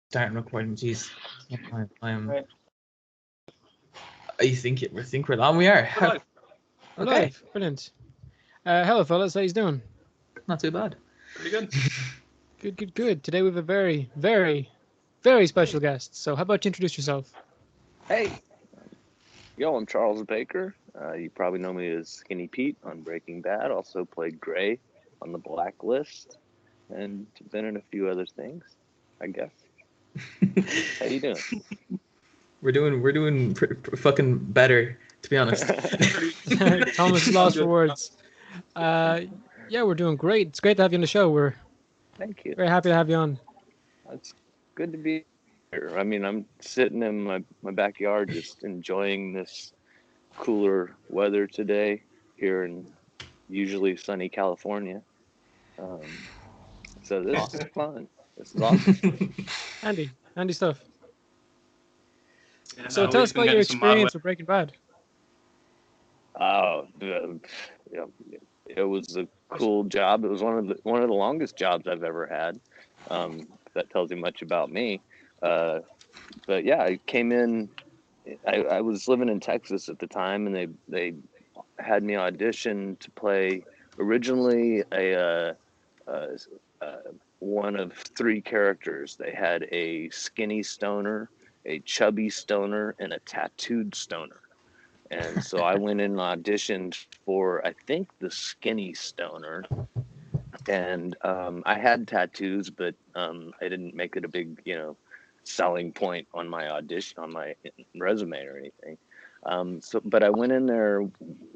Starting recording, jeez. I'm. Right. I think we're on. We are. We're live. We're Okay. live. Brilliant. Hello, fellas. How you doing? Not too bad. Pretty good. Good. Today we have a very special guest. So how about you introduce yourself? Hey, I'm Charles Baker. You probably know me as Skinny Pete on Breaking Bad. Also played Gray on The Blacklist, and been in a few other things, I guess. How you doing? We're doing fucking better, to be honest. Thomas is lost for words. Yeah, we're doing great. It's great to have you on the show. We're Thank you. very happy to have you on. It's good to be here. I mean, I'm sitting in my backyard just enjoying this cooler weather today here in usually sunny California. So this is fun. This is awesome. Handy stuff. Yeah, So no, tell we've us been about your getting some odd experience with Breaking Bad. Oh, yeah, it was a cool job. It was one of the longest jobs I've ever had. If that tells you much about me. But yeah, I came in. I was living in Texas at the time, and they had me audition to play originally uh, uh, one of three characters. They had a skinny stoner, a chubby stoner, and a tattooed stoner. And so I went in and auditioned for, I think, the skinny stoner. And I had tattoos, but I didn't make it a big, selling point on my audition, on my resume or anything. But I went in there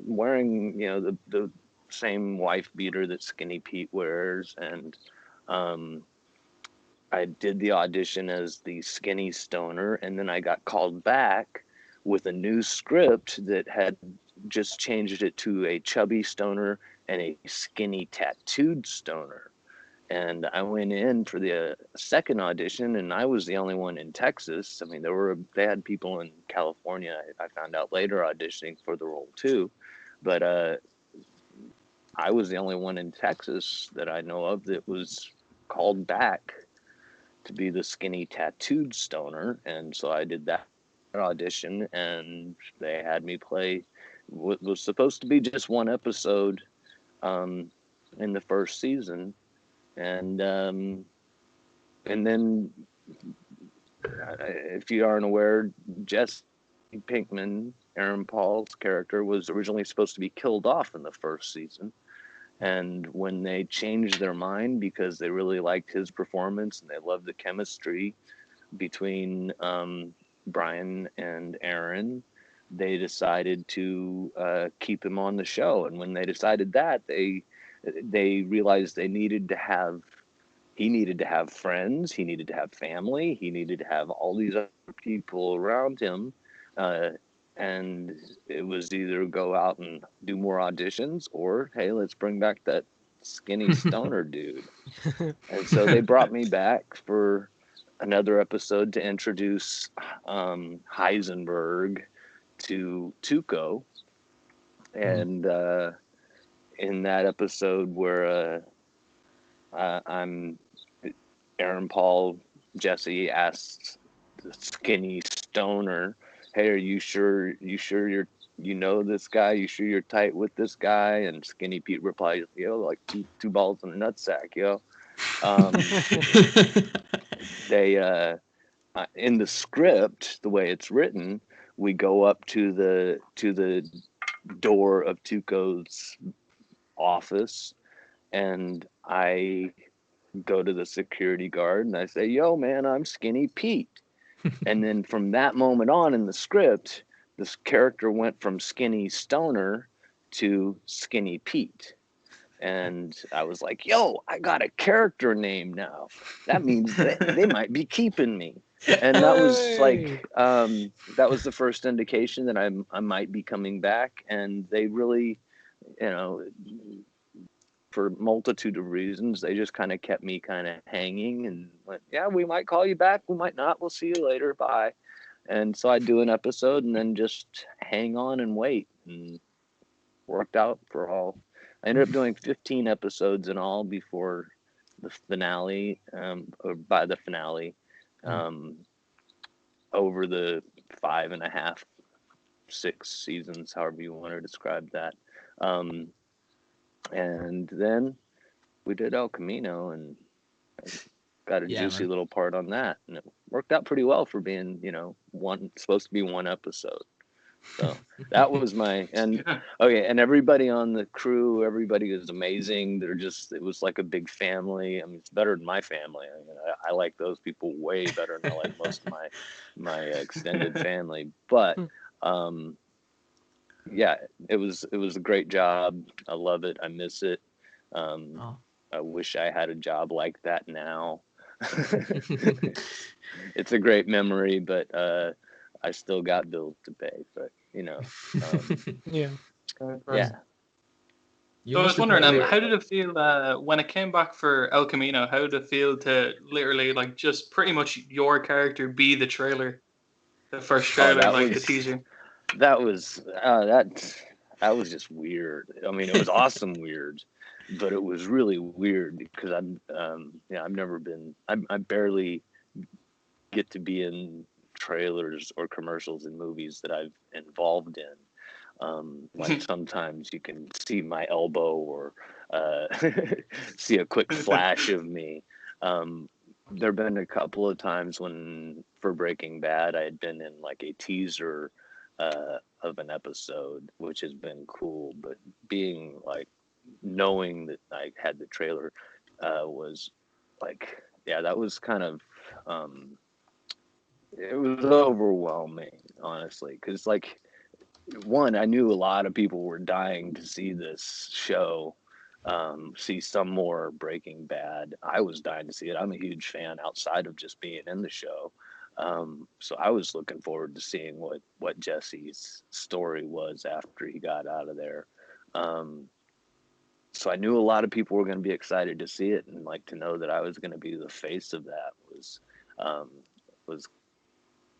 wearing, the same wife beater that Skinny Pete wears, and um, I did the audition as the skinny stoner, and then I got called back with a new script that had just changed it to a chubby stoner and a skinny tattooed stoner. And I went in for the second audition, and I was the only one in Texas. I mean, they had people in California. I found out later auditioning for the role too, but I was the only one in Texas that I know of that was called back to be the skinny tattooed stoner. And so I did that audition, and they had me play what was supposed to be just one episode in the first season. And then if you aren't aware, Jesse Pinkman, Aaron Paul's character, was originally supposed to be killed off in the first season. And when they changed their mind because they really liked his performance and they loved the chemistry between Brian and Aaron, they decided to keep him on the show. And when they decided that, they realized he needed to have friends, he needed to have family, he needed to have all these other people around him. And it was either go out and do more auditions, or hey, let's bring back that skinny stoner dude. And so they brought me back for another episode to introduce Heisenberg to Tuco. And in that episode where I'm Aaron Paul, Jesse asks the skinny stoner, "Hey, are you sure? You know this guy? You sure you're tight with this guy?" And Skinny Pete replies, like two balls in a nutsack, They in the script, the way it's written, we go up to the door of Tuco's office, and I go to the security guard and I say, "Yo, man, I'm Skinny Pete." And then from that moment on in the script, this character went from Skinny Stoner to Skinny Pete. And I was like, "Yo, I got a character name now. That means they might be keeping me." And that was like, that was the first indication that I might be coming back. And they really, you know, for a multitude of reasons, they just kind of kept me kind of hanging and went, "Yeah, we might call you back. We might not. We'll see you later. Bye." And so I'd do an episode and then just hang on and wait, and worked out for all. I ended up doing 15 episodes in all before the finale, or by the finale. over the 5.5, 6 seasons, however you want to describe that. And then we did El Camino, and I got a Yeah, juicy man. little part on that, and it worked out pretty well for being, supposed to be one episode. So that was and okay, and everybody on the crew, everybody was amazing. It was like a big family. I mean, it's better than my family. I mean, I like those people way better than I like most of my extended family. But yeah, it was a great job. I love it. I miss it. Oh. I wish I had a job like that now. It's a great memory, but I still got bills to pay. But Yeah. yeah. You So I must was have wondering, probably. how did it feel when it came back for El Camino? How did it feel to literally like just pretty much your character be the trailer, the first trailer, like the teaser? That was that was just weird. I mean, it was awesome weird, but it was really weird because I've never been. I barely get to be in trailers or commercials in movies that I've involved in. Like sometimes you can see my elbow or see a quick flash of me. There have been a couple of times when for Breaking Bad I had been in like a teaser of an episode, which has been cool. But being like knowing that I had the trailer was like, yeah, that was kind of it was overwhelming, honestly, because like one, I knew a lot of people were dying to see this show, see some more Breaking Bad. I was dying to see it. I'm a huge fan outside of just being in the show. So I was looking forward to seeing what Jesse's story was after he got out of there. So I knew a lot of people were going to be excited to see it, and like to know that I was going to be the face of that was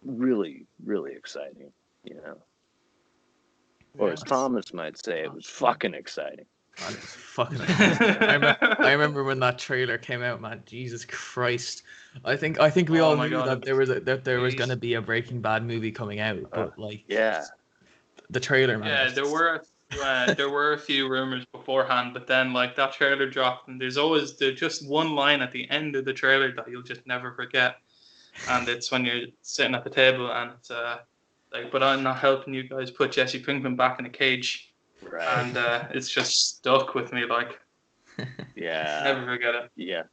really, really exciting, you know. Or as Thomas might say, it was fucking exciting. Man, it was fucking amazing. I remember when that trailer came out, man. Jesus Christ! I think we all knew that there was gonna be a Breaking Bad movie coming out, but like, yeah, the trailer, man. Yeah, there were a few rumors beforehand, but then like that trailer dropped, and there's just one line at the end of the trailer that you'll just never forget, and it's when you're sitting at the table and it's like, but I'm not helping you guys put Jesse Pinkman back in a cage. Right. And it's just stuck with me, like. Yeah. Never forget it. Yeah.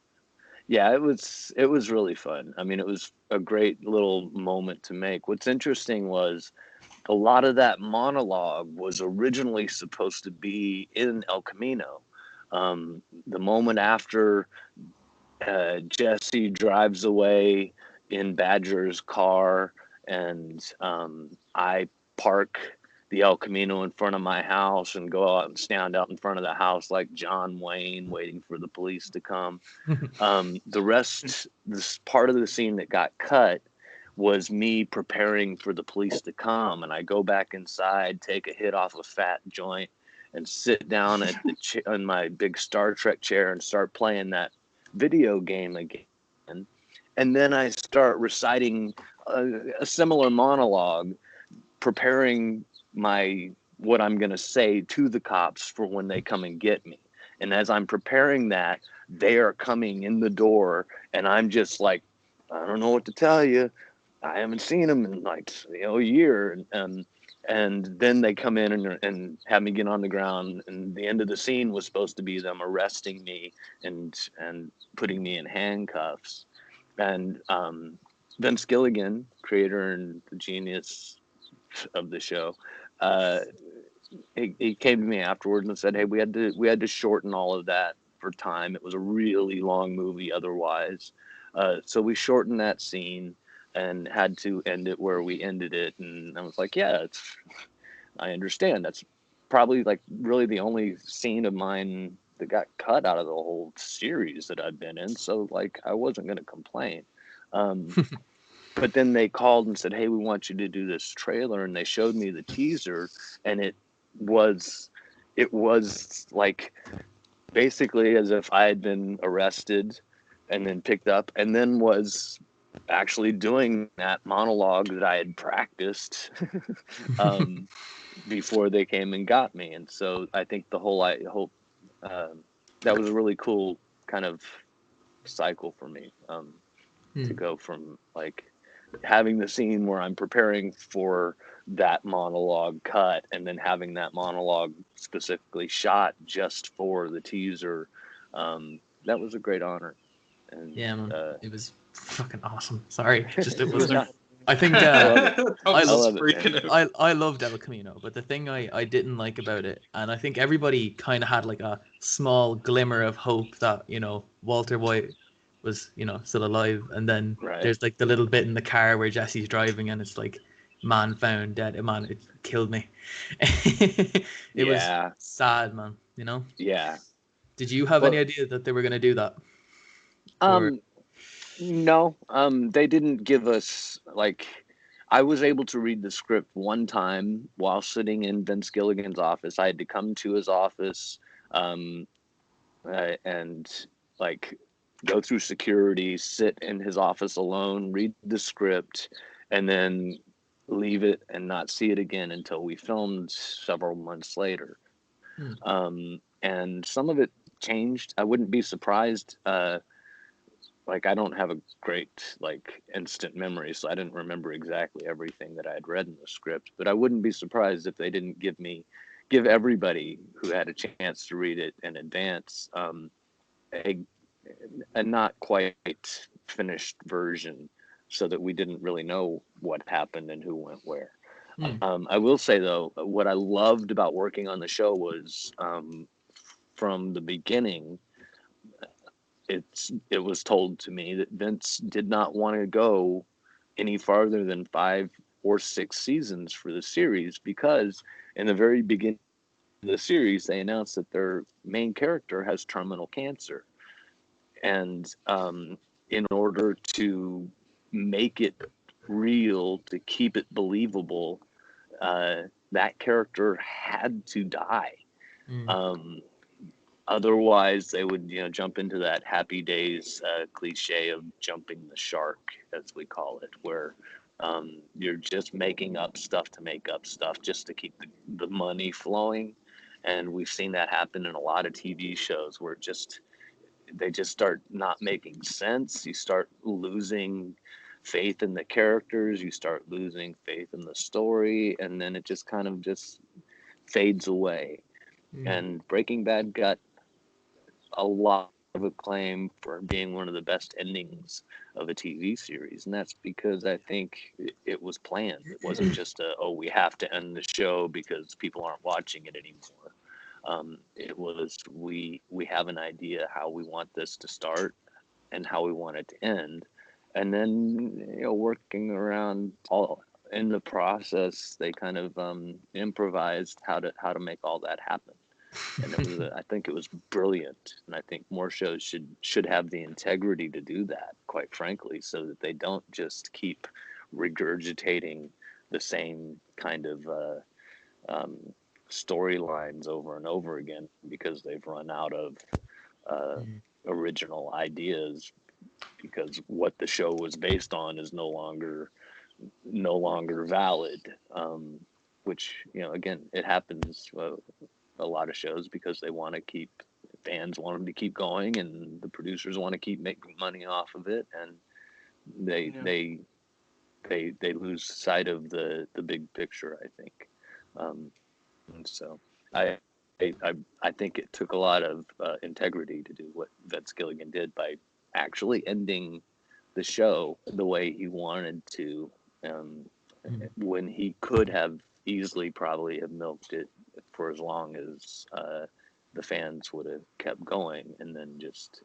Yeah, it was really fun. I mean, it was a great little moment to make. What's interesting was a lot of that monologue was originally supposed to be in El Camino. The moment after Jesse drives away in Badger's car, and I park the El Camino in front of my house and go out and stand out in front of the house like John Wayne waiting for the police to come. This part of the scene that got cut was me preparing for the police to come, and I go back inside, take a hit off a fat joint, and sit down at on my big Star Trek chair and start playing that video game again. And then I start reciting a similar monologue, preparing what I'm going to say to the cops for when they come and get me. And as I'm preparing that, they are coming in the door, and I'm just like, I don't know what to tell you. I haven't seen them in like a year. And then they come in and have me get on the ground. And the end of the scene was supposed to be them arresting me and putting me in handcuffs. And Vince Gilligan, creator and the genius of the show, he came to me afterwards and said, "Hey, we had to shorten all of that for time. It was a really long movie otherwise, so we shortened that scene and had to end it where we ended it." And I was like, "Yeah, I understand. That's probably like really the only scene of mine that got cut out of the whole series that I've been in. So like, I wasn't going to complain." But then they called and said, "Hey, we want you to do this trailer," and they showed me the teaser, and it was like basically as if I had been arrested and then picked up and then was actually doing that monologue that I had practiced before they came and got me. And so I think the whole that was a really cool kind of cycle for me, to go from like having the scene where I'm preparing for that monologue cut and then having that monologue specifically shot just for the teaser. That was a great honor. And Yeah, man, it was fucking awesome. Sorry, just it was. Yeah. I think I love it. I loved El Camino, but the thing I didn't like about it, and I think everybody kind of had like a small glimmer of hope that, you know, Walter White was, you know, still alive, and then Right. there's like the little bit in the car where Jesse's driving and it's like man found dead. Man, it killed me. It was sad, man. You know. Yeah. Did you have any idea that they were gonna do that? No, they didn't give us, like, I was able to read the script one time while sitting in Vince Gilligan's office. I had to come to his office, and like go through security, sit in his office alone, read the script, and then leave it and not see it again until we filmed several months later. And some of it changed. I wouldn't be surprised. Like, I don't have a great like instant memory, so I didn't remember exactly everything that I had read in the script, but I wouldn't be surprised if they didn't give everybody who had a chance to read it in advance, a not quite finished version, so that we didn't really know what happened and who went where. I will say though, what I loved about working on the show was, from the beginning, it was told to me that Vince did not want to go any farther than 5 or 6 seasons for the series, because in the very beginning of the series, they announced that their main character has terminal cancer. And in order to make it real, to keep it believable, that character had to die. Otherwise, they would, jump into that Happy Days cliche of jumping the shark, as we call it, where you're just making up stuff to make up stuff just to keep the money flowing. And we've seen that happen in a lot of TV shows where they just start not making sense. You start losing faith in the characters. You start losing faith in the story. And then it just kind of just fades away. And Breaking Bad got a lot of acclaim for being one of the best endings of a TV series, and that's because I think it was planned. It wasn't just we have to end the show because people aren't watching it anymore. It was we have an idea how we want this to start and how we want it to end, and then working around all in the process, they kind of improvised how to make all that happen. And I think it was brilliant, and I think more shows should have the integrity to do that, quite frankly, so that they don't just keep regurgitating the same kind of storylines over and over again because they've run out of original ideas, because what the show was based on is no longer valid, which again, it happens. A lot of shows, because they want to fans want them to keep going, and the producers want to keep making money off of it, and they lose sight of the big picture, I think. And so I think it took a lot of integrity to do what Vince Gilligan did by actually ending the show the way he wanted to, when he could have easily probably have milked it for as long as the fans would have kept going, and then just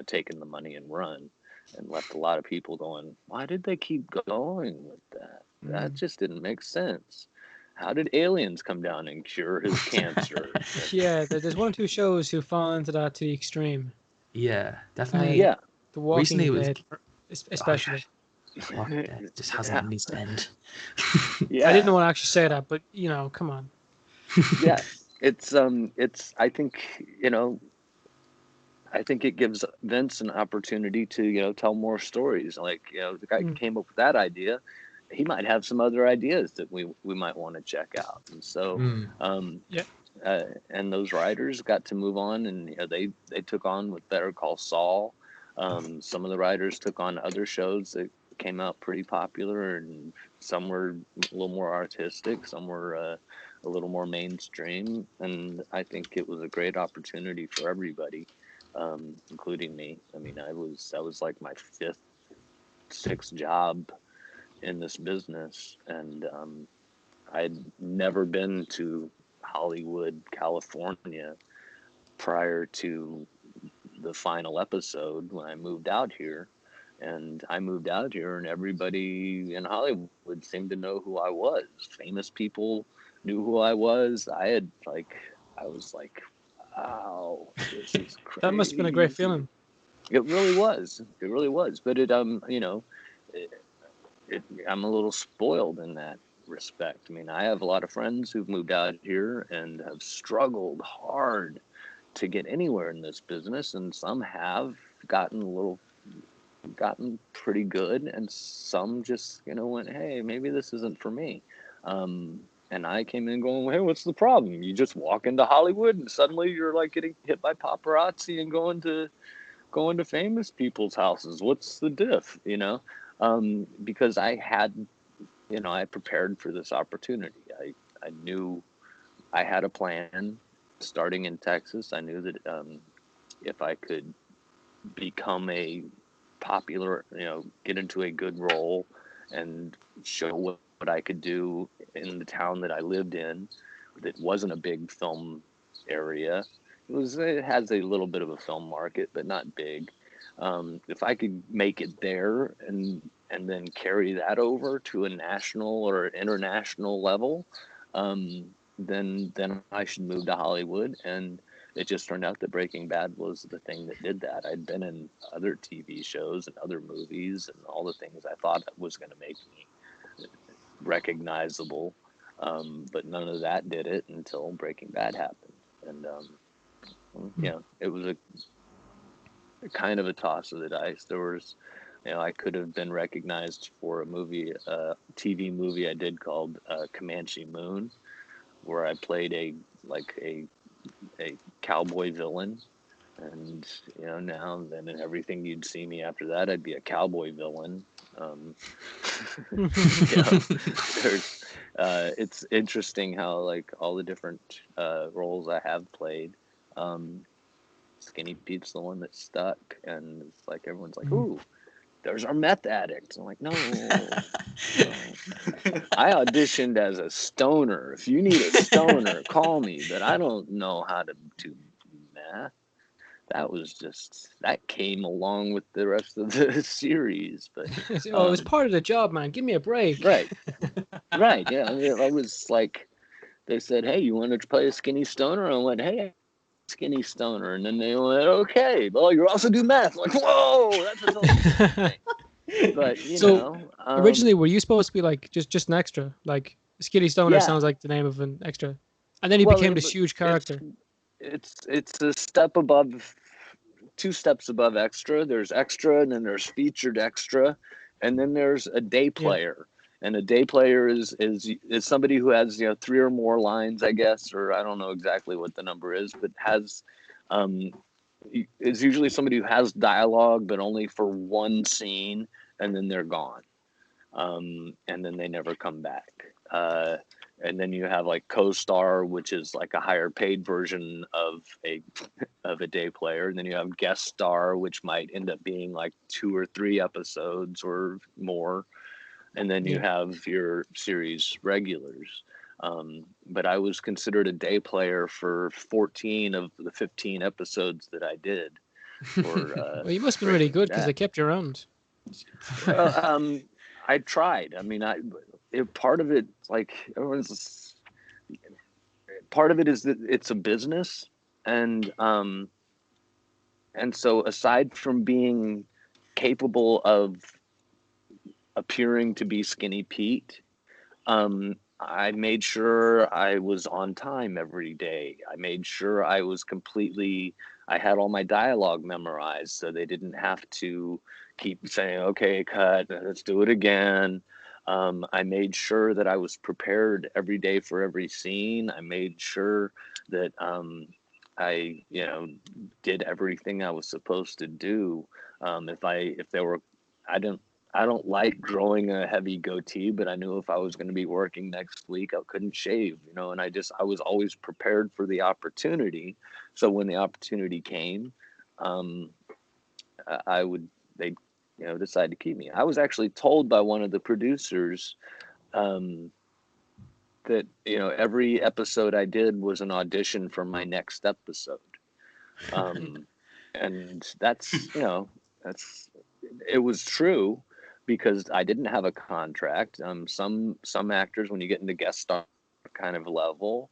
taken the money and run, and left a lot of people going, why did they keep going with that? That just didn't make sense. How did aliens come down and cure his cancer? Yeah, there's one or two shows who fall into that to the extreme. Yeah, definitely. Yeah. The Walking Recently Dead, especially. Walking Dead just needs to end. Yeah. I didn't want to actually say that, but come on. Yeah, it's I think I think it gives Vince an opportunity to, tell more stories. Like, the guy who came up with that idea, he might have some other ideas that we might want to check out. And so, Yeah. And those writers got to move on, and they took on with Better Call Saul. Some of the writers took on other shows that came out pretty popular, and some were a little more artistic, some were a little more mainstream. And I think it was a great opportunity for everybody, including me. I mean, that was like my fifth, sixth job in this business, and I'd never been to Hollywood, California prior to the final episode when I moved out here. And I moved out here, and everybody in Hollywood seemed to know who I was. Famous people knew who I was. I was like, wow, this is crazy. That must have been a great feeling. It really was. It really was. But I'm a little spoiled in that respect. I mean, I have a lot of friends who've moved out here and have struggled hard to get anywhere in this business, and some have gotten pretty good, and some just went, hey, maybe this isn't for me. And I came in going, hey, what's the problem? You just walk into Hollywood and suddenly you're like getting hit by paparazzi and going to famous people's houses. What's the diff? Because I had, I prepared for this opportunity. I knew I had a plan starting in Texas. I knew that if I could become a popular, get into a good role and show what I could do in the town that I lived in, that wasn't a big film area. It has a little bit of a film market, but not big. If I could make it there and then carry that over to a national or international level, then I should move to Hollywood. And it just turned out that Breaking Bad was the thing that did that. I'd been in other TV shows and other movies and all the things I thought was going to make me recognizable, but none of that did it until Breaking Bad happened. And it was a kind of a toss of the dice. There was, I could have been recognized for a movie, TV movie I did called Comanche Moon, where I played a cowboy villain. And now and then, and everything you'd see me after that, I'd be a cowboy villain. It's interesting how like all the different roles I have played. Skinny Pete's the one that stuck, and it's like everyone's like, "Ooh, there's our meth addict." I'm like, no. I auditioned as a stoner. If you need a stoner, call me. But I don't know how to do meth. That came along with the rest of the series. But it was part of the job, man. Give me a break. Right. Yeah. I mean, I was like, they said, "Hey, you want to play a skinny stoner?" I went, "Hey, skinny stoner." And then they went, "Okay, well, you also do meth." I'm like, whoa, that's a totally thing. But originally, were you supposed to be like just an extra? Like Skinny Stoner sounds like the name of an extra, and then he became this huge character. It's a step above, 2 steps above extra. There's extra, and then there's featured extra, and then there's a day player. And a day player is somebody who has 3 or more lines, I guess, or I don't know exactly what the number is, but has is usually somebody who has dialogue, but only for one scene, and then they're gone, and then they never come back. And then you have like co-star, which is like a higher paid version of a day player, and then you have guest star, which might end up being like 2 or 3 episodes or more. And then you have your series regulars. But I was considered a day player for 14 of the 15 episodes that I did. Well, you must be really good because they kept you around. I tried. I mean, part of it, like part of it is that it's a business, and so aside from being capable of appearing to be Skinny Pete, I made sure I was on time every day. I made sure I had all my dialogue memorized so they didn't have to keep saying, okay, cut, let's do it again. I made sure that I was prepared every day for every scene. I made sure that I, did everything I was supposed to do. I don't like growing a heavy goatee, but I knew if I was going to be working next week, I couldn't shave, and I was always prepared for the opportunity. So when the opportunity came, they'd, decide to keep me. I was actually told by one of the producers, that, every episode I did was an audition for my next episode. And it was true because I didn't have a contract. Some actors, when you get into guest star kind of level,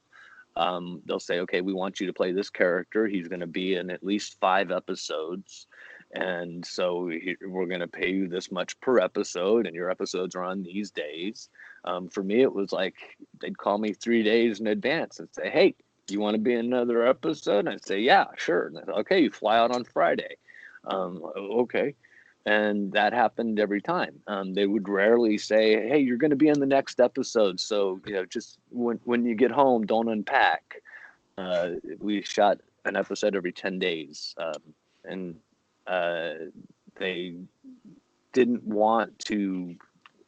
they'll say, okay, we want you to play this character. He's going to be in at least 5 episodes. And so we're going to pay you this much per episode, and your episodes are on these days. For me, it was like they'd call me 3 days in advance and say, hey, you want to be in another episode? And I'd say, yeah, sure. And they'd say, okay, you fly out on Friday. Okay. And that happened every time. They would rarely say, hey, you're going to be in the next episode. So, just when you get home, don't unpack. We shot an episode every 10 days. And they didn't want to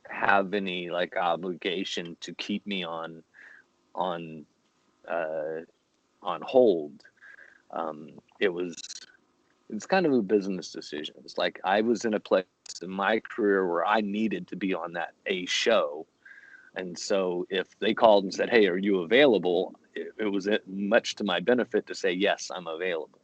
have any obligation to keep me on hold. It's kind of a business decision. It's like I was in a place in my career where I needed to be on a show. And so if they called and said, hey, are you available? It was much to my benefit to say, yes, I'm available.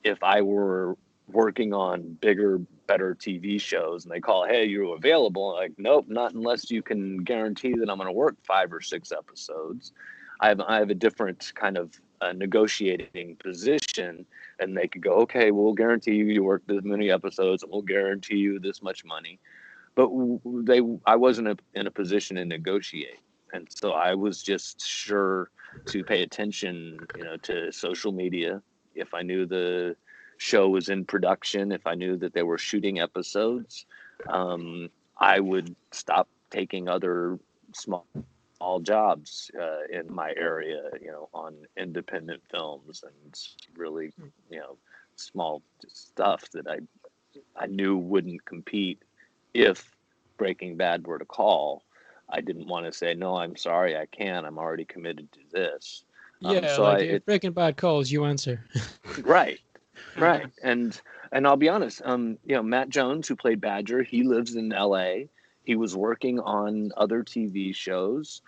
If I were working on bigger, better TV shows and they call, hey, you're available, like, nope, not unless you can guarantee that I'm going to work 5 or 6 episodes. I have a different kind of negotiating position, and they could go, okay, we'll guarantee you work this many episodes and we'll guarantee you this much money. But I wasn't in a position to negotiate. And so I was just sure to pay attention, to social media. If I knew the show was in production, if I knew that they were shooting episodes, I would stop taking other small jobs in my area, on independent films and really, small stuff that I knew wouldn't compete if Breaking Bad were to call. I didn't want to say, no, I'm sorry, I can't. I'm already committed to this. Yeah, if Breaking Bad calls, you answer. Right. And I'll be honest, Matt Jones, who played Badger, he lives in LA. He was working on other TV shows,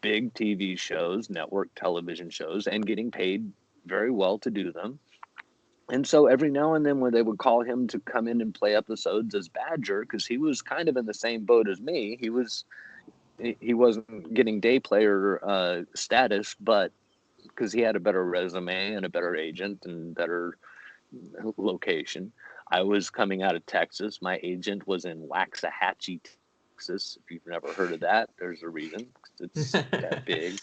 big TV shows, network television shows, and getting paid very well to do them. And so every now and then when they would call him to come in and play episodes as Badger, because he was kind of in the same boat as me, he wasn't getting day player status, but because he had a better resume and a better agent and better location. I was coming out of Texas. My agent was in Waxahachie, Texas. If you've never heard of that, there's a reason. It's that big.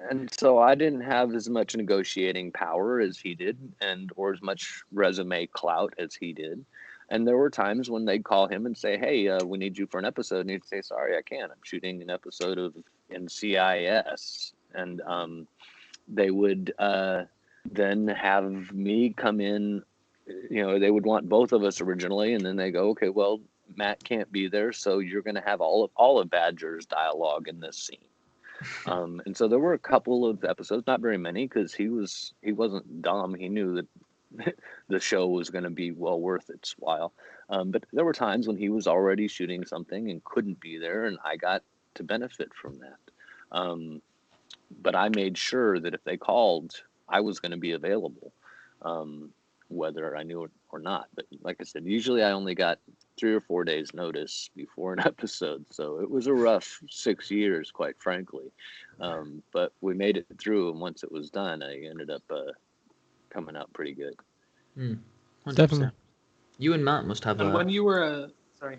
And so I didn't have as much negotiating power as he did, or as much resume clout as he did. And there were times when they'd call him and say, hey, we need you for an episode. And he'd say, sorry, I can't. I'm shooting an episode of NCIS. And they would then have me come in. They would want both of us originally. And then they go, okay, well, Matt can't be there. So you're going to have all of Badger's dialogue in this scene. And so there were a couple of episodes, not very many, because he wasn't dumb. He knew that the show was going to be well worth its while. But there were times when he was already shooting something and couldn't be there, and I got to benefit from that. But I made sure that if they called, I was going to be available, whether I knew it or not. But like I said, usually I only got 3 or 4 days notice before an episode. So it was a rough 6 years, quite frankly. But we made it through. And once it was done, I ended up coming out pretty good. 100%. Definitely. You and Matt must have when you were sorry.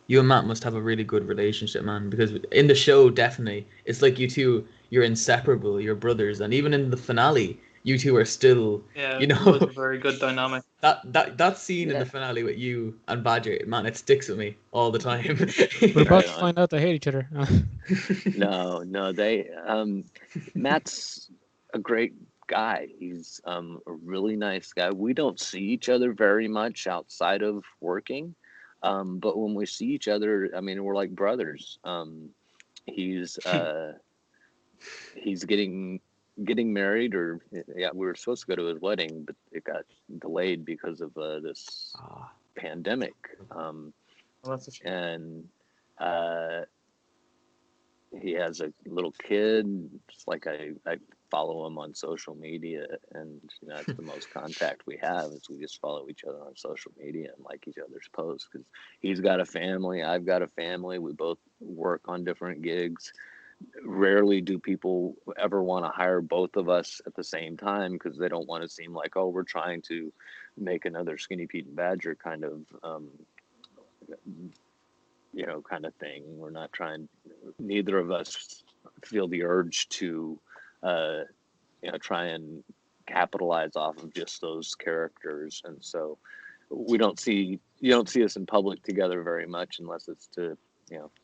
You and Matt must have a really good relationship, man, because in the show, definitely, it's like you two, you're inseparable, you're brothers, and even in the finale, you two are still, Yeah, you it was know, a very good dynamic. that scene in Yeah. the finale with you and Badger, man, it sticks with me all the time. We're about Right to on. find out they hate each other. No, they Matt's a great guy. He's a really nice guy. We don't see each other very much outside of working. But when we see each other, I mean, we're like brothers. He's he's getting married, or yeah, we were supposed to go to his wedding, but it got delayed because of this Ah, pandemic. Well, that's a shame. And he has a little kid. Just like I follow him on social media, and that's the most contact we have, is we just follow each other on social media and like each other's posts, because he's got a family, I've got a family, we both work on different gigs. Rarely do people ever want to hire both of us at the same time, because they don't want to seem like, oh, we're trying to make another Skinny Pete and Badger kind of kind of thing. We're not trying, neither of us feel the urge to, try and capitalize off of just those characters. And so you don't see us in public together very much, unless it's to,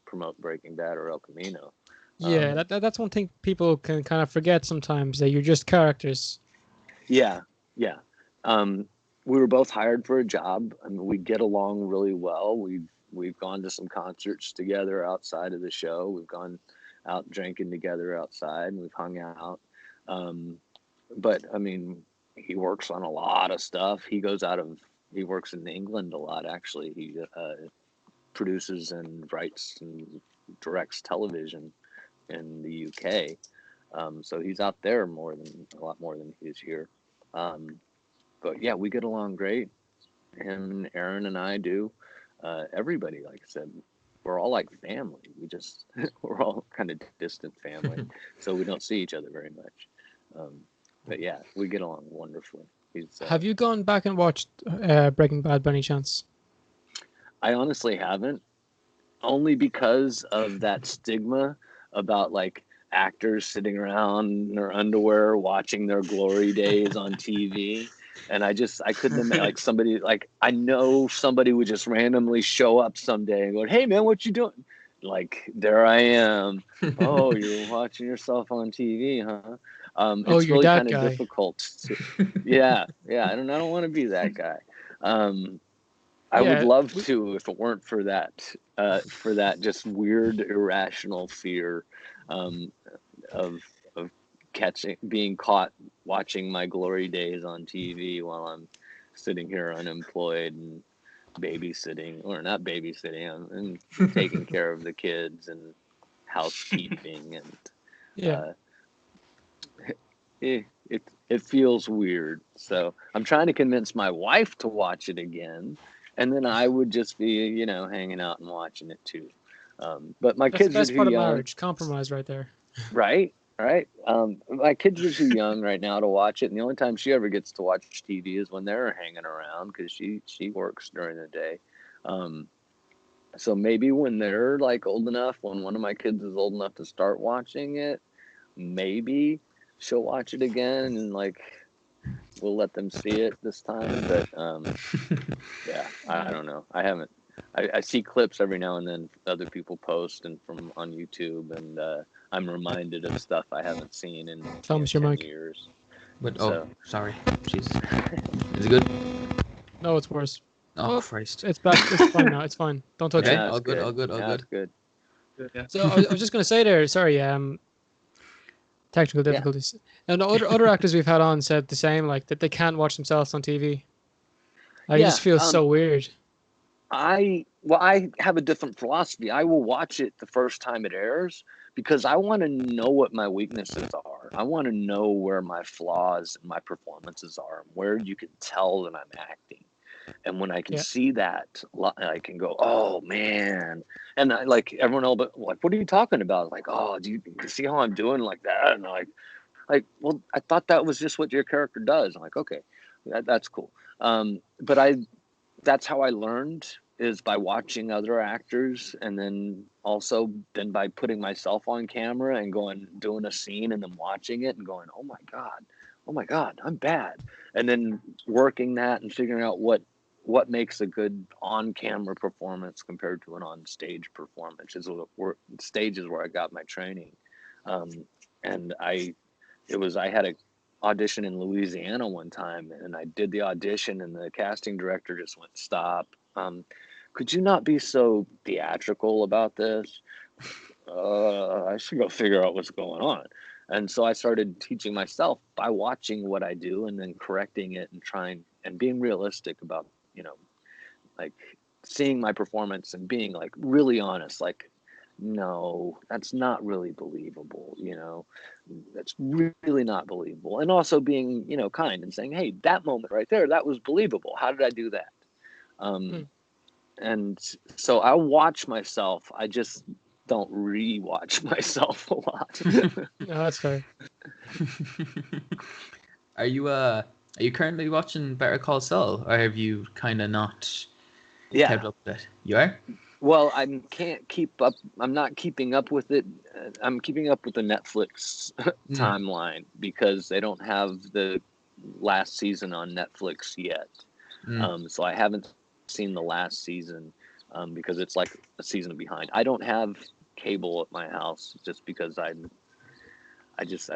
promote Breaking Bad or El Camino. Yeah, that's one thing people can kind of forget sometimes, that you're just characters. Yeah. We were both hired for a job. I mean, we get along really well. We've gone to some concerts together outside of the show. We've gone out drinking together outside, and we've hung out. But I mean, he works on a lot of stuff. He works in England a lot, actually. He produces and writes and directs television in the UK. So he's out there a lot more than he is here. But yeah, we get along great. Him and Aaron and I do. Everybody, like I said, we're all like family. We're all kind of distant family, so we don't see each other very much. But yeah, we get along wonderfully. Have you gone back and watched Breaking Bad by any chance? I honestly haven't, only because of that stigma about like actors sitting around in their underwear watching their glory days on TV. And I couldn't imagine, like, somebody, like, I know somebody would just randomly show up someday and go, hey man, what you doing? Like, there I am. Oh, you're watching yourself on TV, huh? It's you're really that kind of guy. difficult yeah, I don't want to be that guy. I would love to, if it weren't for that just weird, irrational fear of being caught watching my glory days on TV while I'm sitting here unemployed and babysitting, or not babysitting, and taking care of the kids and housekeeping, and it feels weird. So I'm trying to convince my wife to watch it again, and then I would just be, hanging out and watching it too. But my That's the kids are best too part of young. marriage, compromise right there. Right. My kids are too young right now to watch it, and the only time she ever gets to watch TV is when they're hanging around, because she works during the day. So maybe when they're like old enough, when one of my kids is old enough to start watching it, maybe she'll watch it again, and like we'll let them see it this time. But yeah, I don't know. I haven't. I see clips every now and then other people post and from on YouTube, and I'm reminded of stuff I haven't seen in 10 years. But So. sorry, Jesus, is it good? No, it's worse. Oh, Christ! It's back. It's fine now. It's fine. Don't touch Okay, it. all good. It's good. Yeah. So I was just going to say there. Sorry, technical difficulties. And other actors we've had on said the same, like that they can't watch themselves on TV. I just feel so weird. I have a different philosophy. I will watch it the first time it airs, because I want to know what my weaknesses are. I want to know where my flaws and my performances are, where you can tell that I'm acting. And when I can see that, I can go, oh man. And I, like, everyone else, but like, what are you talking about? Like, oh, do you see how I'm doing like that? And like, well, I thought that was just what your character does. I'm like, okay, that's cool. But that's how I learned is by watching other actors, and then also then by putting myself on camera and doing a scene and then watching it and going, oh my god, I'm bad, and then working that and figuring out what makes a good on-camera performance compared to an on-stage performance. Stage is where I got my training. And I had a audition in Louisiana one time, and I did the audition, and the casting director just went, stop. Could you not be so theatrical about this? I should go figure out what's going on. And so I started teaching myself by watching what I do and then correcting it and trying and being realistic about, like seeing my performance and being like really honest, like, no, that's not really believable. That's really not believable. And also being, kind and saying, hey, that moment right there, that was believable. How did I do that? And so I watch myself. I just don't re-watch myself a lot. No, that's fair. Are you currently watching Better Call Saul, or have you kind of not kept up with it? You are? Well, I can't keep up. I'm not keeping up with it. I'm keeping up with the Netflix timeline because they don't have the last season on Netflix yet. So I haven't seen the last season because it's like a season behind. I don't have cable at my house just because I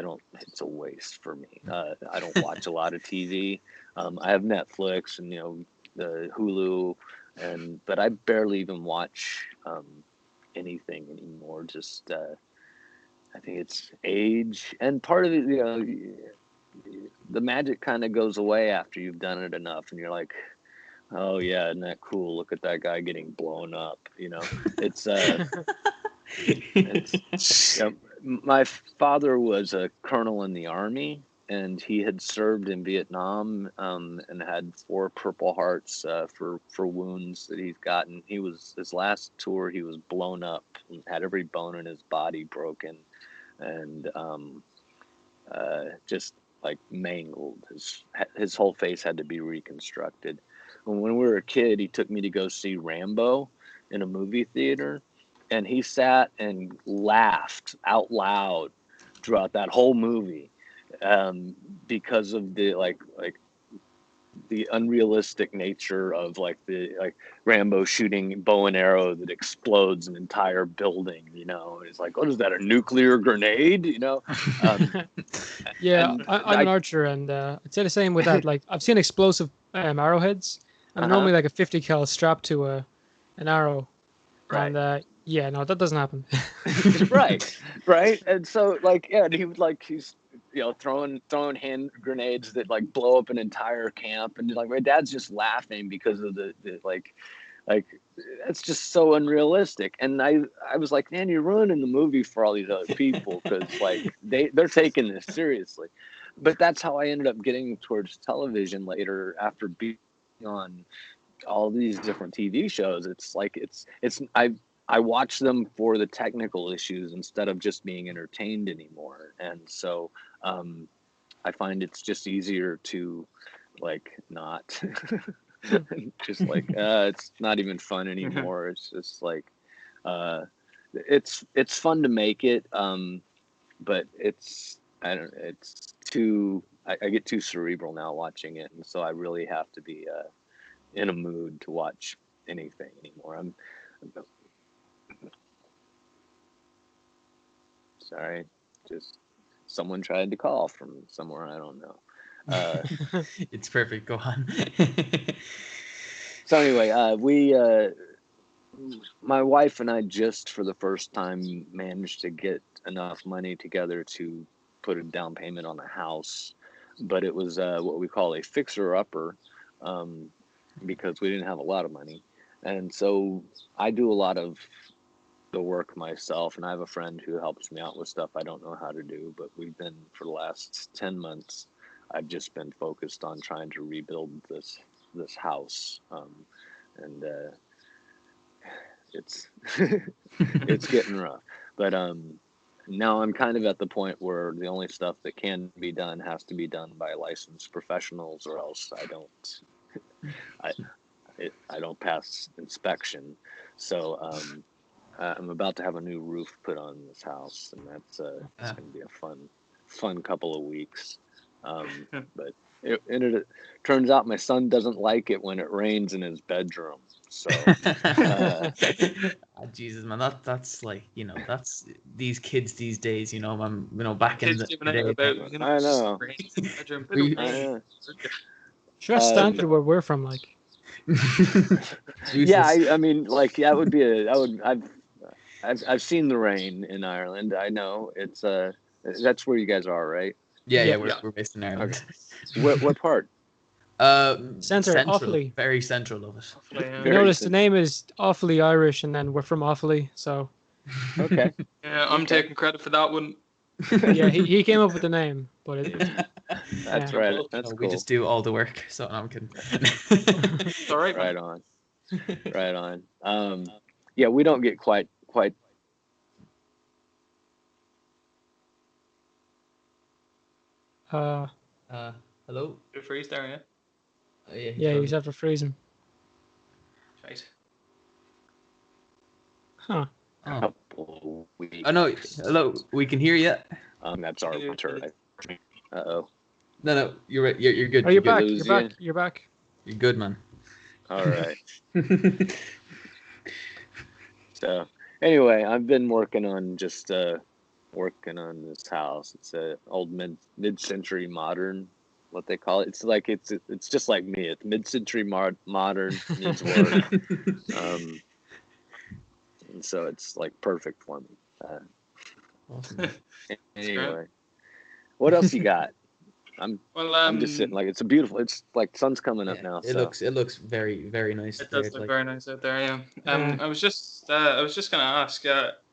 don't. It's a waste for me. I don't watch a lot of TV. I have Netflix and the Hulu, but I barely even watch anything anymore. Just I think it's age, and part of it, the magic kind of goes away after you've done it enough, and you're like, oh yeah, isn't that cool? Look at that guy getting blown up. It's my father was a colonel in the army, and he had served in Vietnam and had 4 Purple Hearts for wounds that he's gotten. His last tour, he was blown up and had every bone in his body broken, and just like mangled. His whole face had to be reconstructed. And when we were a kid, he took me to go see Rambo in a movie theater, and he sat and laughed out loud throughout that whole movie because of the the unrealistic nature of the Rambo shooting bow and arrow that explodes an entire building. It's like, what is that, a nuclear grenade? Yeah, I'm an archer, and I'd say the same with that. Like, I've seen explosive arrowheads, and normally like a 50 cal strapped to an arrow, right. And yeah, no, that doesn't happen. right. And so he would he's throwing hand grenades that blow up an entire camp, and my dad's just laughing because of the that's just so unrealistic. And I was like, man, you're ruining the movie for all these other people because they're taking this seriously. But that's how I ended up getting towards television later after being on all these different TV shows. I watch them for the technical issues instead of just being entertained anymore. And so I find it's just easier to not just it's not even fun anymore. It's just it's fun to make it. But I get too cerebral now watching it. And so I really have to be in a mood to watch anything anymore. Sorry, just someone tried to call from somewhere, I don't know. It's perfect, go on. So anyway, my wife and I just for the first time managed to get enough money together to put a down payment on a house, but it was what we call a fixer-upper because we didn't have a lot of money. And so I do a lot of the work myself, and I have a friend who helps me out with stuff I don't know how to do, but we've been, for the last 10 months, I've just been focused on trying to rebuild this house. And it's it's getting rough. But now I'm kind of at the point where the only stuff that can be done has to be done by licensed professionals, or else I don't pass inspection. So I'm about to have a new roof put on this house, and that's it's going to be a fun couple of weeks. But it turns out my son doesn't like it when it rains in his bedroom. So Jesus, man, that's like, that's these kids these days, man, back in the day. About, I know. Sure, standard where we're from, like. Yeah, I mean, like that would be I've seen the rain in Ireland. I know it's that's where you guys are, right? Yeah, we're based in Ireland. Okay. What part? Central, Offaly. Very central of it. Offaly, yeah. Notice the name is awfully Irish, and then we're from Offaly, so. Okay. Yeah, I'm taking credit for that one. Yeah, he came up with the name, but that's right. That's cool. We just do all the work. So no, I'm kidding. All right. Right on. Right on. Yeah, we don't get quite. Hello. Did it freeze there? Yeah. Yeah, he's after freezing. Right. Huh. Oh no! Hello, we can hear you. That's our winter. Uh-oh. No, you're right. You're good. Oh, you're back. You're back. You're back. You're good, man. All right. So anyway, I've been working on this house. It's a old mid-century modern, what they call it. It's like it's just like me. It's mid-century modern needs work. And so it's like perfect for me. Awesome. Anyway, what else you got? I'm just sitting, like, it's like sun's coming up now. It looks very, very nice. It does look very nice out there. Yeah. I was just gonna ask,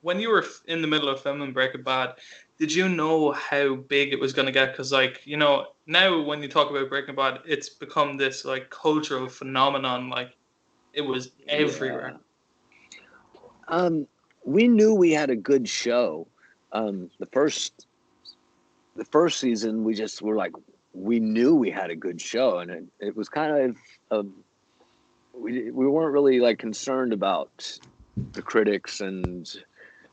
when you were in the middle of filming Breaking Bad, did you know how big it was gonna get? Because now when you talk about Breaking Bad, it's become this like cultural phenomenon. Like it was everywhere. We knew we had a good show. The first season, we knew we had a good show, and it was kind of we weren't really like concerned about the critics, and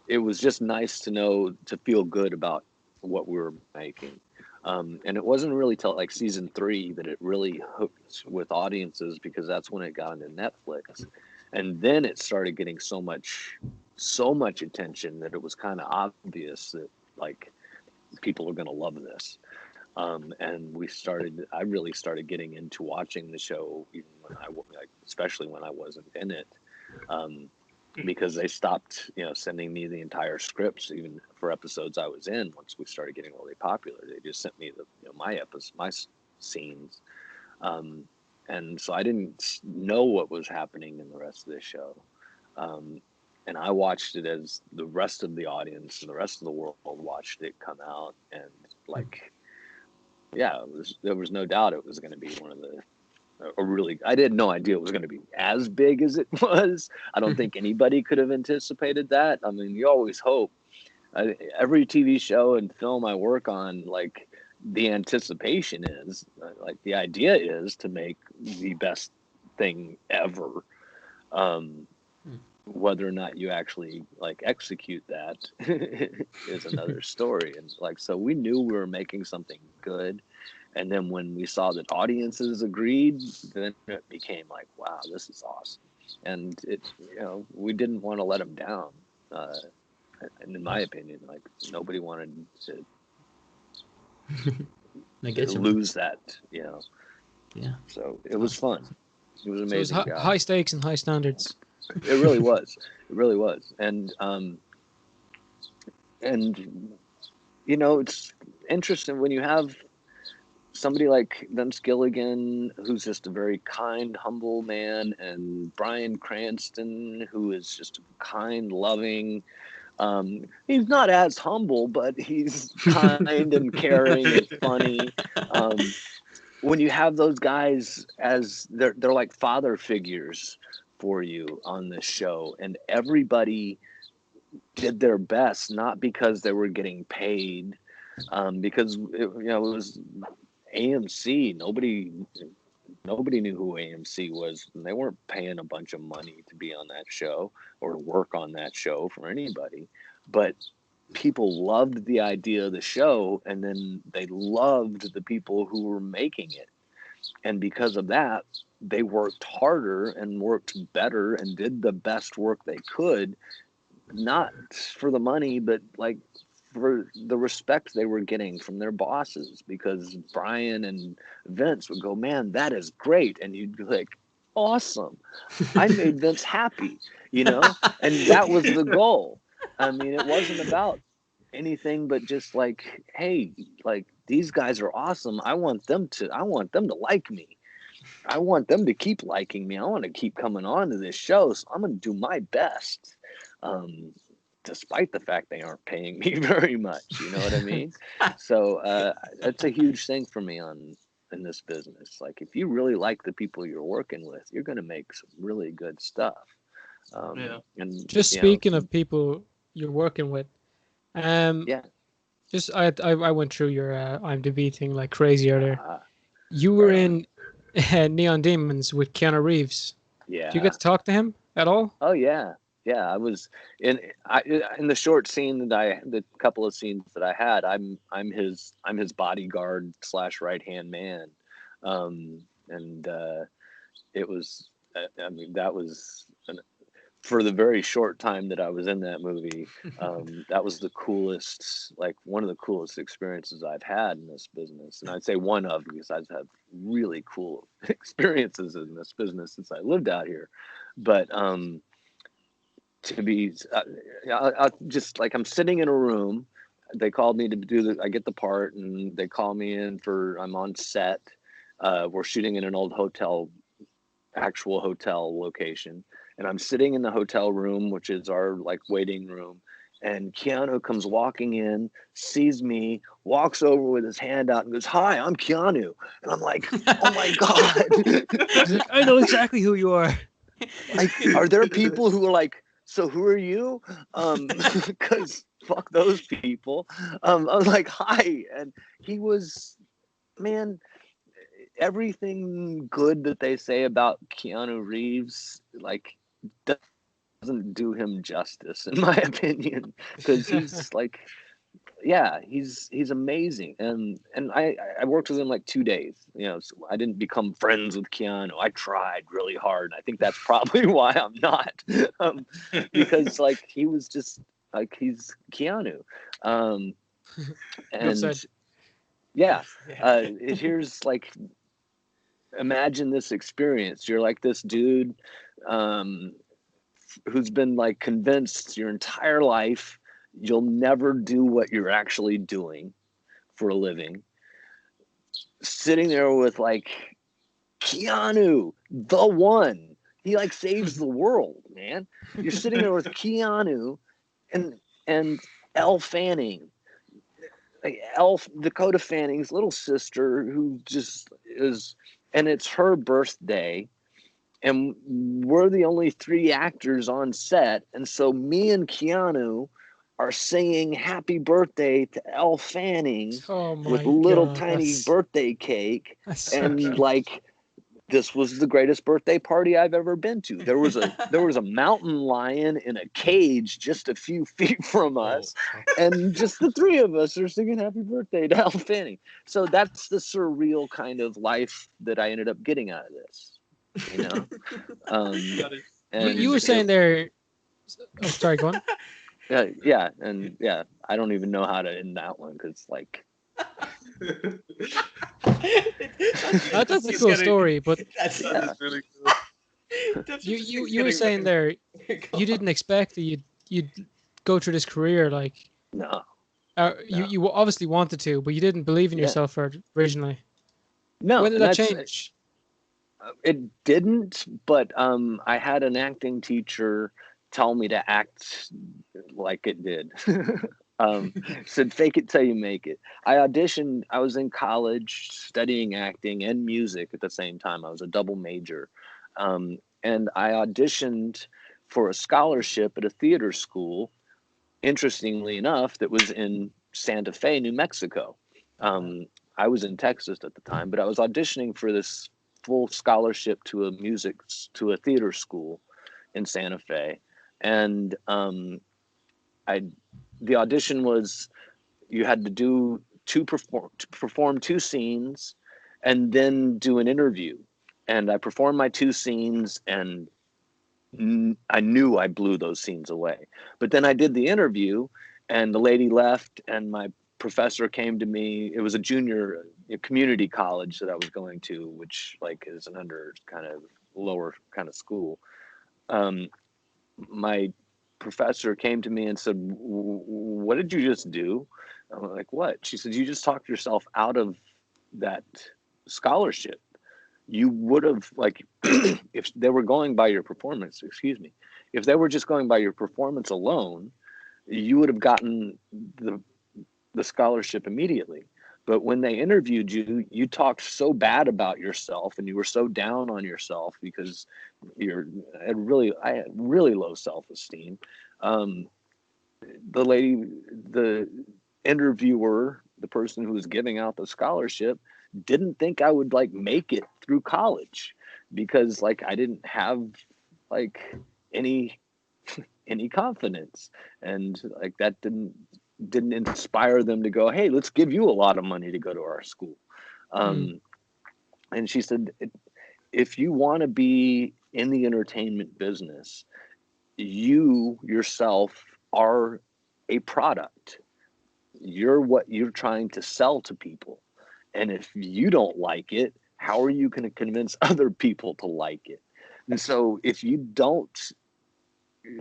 it was just nice to feel good about what we were making. And it wasn't really till like season 3 that it really hooked with audiences, because that's when it got into Netflix, and then it started getting so much attention that it was kind of obvious that like people are going to love this. And I really started getting into watching the show, even especially when I wasn't in it, because they stopped, sending me the entire scripts, even for episodes I was in. Once we started getting really popular, they just sent me my scenes. And so I didn't know what was happening in the rest of the show. And I watched it as the rest of the audience and the rest of the world watched it come out. And like, yeah, there was no doubt it was going to be one of I had no idea it was going to be as big as it was. I don't think anybody could have anticipated that. I mean, you always hope. Every TV show and film I work on, like, the anticipation is, like, the idea is to make the best thing ever. Whether or not you actually like execute that is another story. And like, so we knew we were making something good. And then when we saw that audiences agreed, then it became like, wow, this is awesome. And we didn't want to let them down. And in my opinion, like, nobody wanted to lose that, Yeah. So it was fun. It was amazing. So it was high stakes and high standards. It really was. And it's interesting when you have somebody like Vince Gilligan, who's just a very kind, humble man, and Bryan Cranston, who is just kind, loving. He's not as humble, but he's kind and caring and funny. When you have those guys as they're like father figures for you on this show, and everybody did their best, not because they were getting paid, because it was AMC. Nobody nobody knew who AMC was, and they weren't paying a bunch of money to be on that show or to work on that show for anybody. But people loved the idea of the show, and then they loved the people who were making it. And because of that, they worked harder and worked better and did the best work they could, not for the money, but like for the respect they were getting from their bosses, because Brian and Vince would go, man, that is great. And you'd be like, awesome. I made Vince happy, you know? And that was the goal. I mean, it wasn't about anything but just like, hey, like these guys are awesome. I want them to like me. I want them to keep liking me. I want to keep coming on to this show. So I'm going to do my best. Despite the fact they aren't paying me very much, you know what I mean? So that's a huge thing for me in this business. Like, if you really like the people you're working with, you're going to make some really good stuff. And just speaking of people you're working with, just I went through your IMDb thing like crazy earlier. You were in Neon Demons with Keanu Reeves. Yeah. Did you get to talk to him at all? Oh yeah. Yeah, I was in the short scene the couple of scenes that I had. I'm his bodyguard / right hand man, and it was. I mean, that was for the very short time that I was in that movie. That was the coolest, like one of the coolest experiences I've had in this business, and I'd say one of, because I've had really cool experiences in this business since I lived out here, but. To be I just like, I'm sitting in a room, they called me to do I get the part, and they call me in I'm on set, we're shooting in an old actual hotel location, and I'm sitting in the hotel room, which is our like waiting room, and Keanu comes walking in, sees me, walks over with his hand out and goes, "Hi, I'm Keanu." And I'm like, oh my God. I know exactly who you are. Like, are there people who are like, so who are you? Because fuck those people. I was like, hi. And he was, man, everything good that they say about Keanu Reeves, like, doesn't do him justice, in my opinion. Because he's like, yeah, he's amazing, and I worked with him like 2 days. You know, so I didn't become friends with Keanu. I tried really hard. I think that's probably why I'm not, because like he was just like, he's Keanu, and yeah, here's like, imagine this experience. You're like this dude, who's been like convinced your entire life you'll never do what you're actually doing for a living, sitting there with like Keanu, the one. He like saves the world, man. You're sitting there with Keanu and Elle Fanning, like Dakota Fanning's little sister, who just is, and it's her birthday, and we're the only 3 actors on set, and so me and Keanu are singing happy birthday to Elle Fanning with little tiny birthday cake. And like, this was the greatest birthday party I've ever been to. There was a mountain lion in a cage just a few feet from us, and just the 3 of us are singing happy birthday to Elle Fanning. So that's the surreal kind of life that I ended up getting out of this, you know. And you were saying there. Oh, sorry, go on. Yeah, and yeah, I don't even know how to end that one, because like, that's a cool story, but that's really cool. You were saying there, you didn't expect that you'd go through this career, like, no. You obviously wanted to, but you didn't believe in yourself originally. No. When did that change? It didn't, but I had an acting teacher tell me to act like it did. Said, fake it till you make it. I auditioned. I was in college studying acting and music at the same time. I was a double major. And I auditioned for a scholarship at a theater school, interestingly enough, that was in Santa Fe, New Mexico. I was in Texas at the time, but I was auditioning for this full scholarship to a theater school in Santa Fe. And the audition was, you had to do perform 2 scenes and then do an interview. And I performed my 2 scenes, and I knew I blew those scenes away. But then I did the interview, and the lady left, and my professor came to me. It was a junior community college that I was going to, which like is an under kind of lower kind of school. My professor came to me and said, "What did you just do?" I'm like, "What?" She said, "You just talked yourself out of that scholarship. You would have, like, if they were going by your performance, if they were just going by your performance alone, you would have gotten the scholarship immediately. But when they interviewed you, you talked so bad about yourself, and you were so down on yourself because I had really low self-esteem. The interviewer, the person who was giving out the scholarship, didn't think I would like make it through college because like I didn't have like any confidence, and like that didn't inspire them to go, "Hey, let's give you a lot of money to go to our school." And she said, if you want to be in the entertainment business, you yourself are a product. You're what you're trying to sell to people. And if you don't like it, how are you going to convince other people to like it? And so if you don't,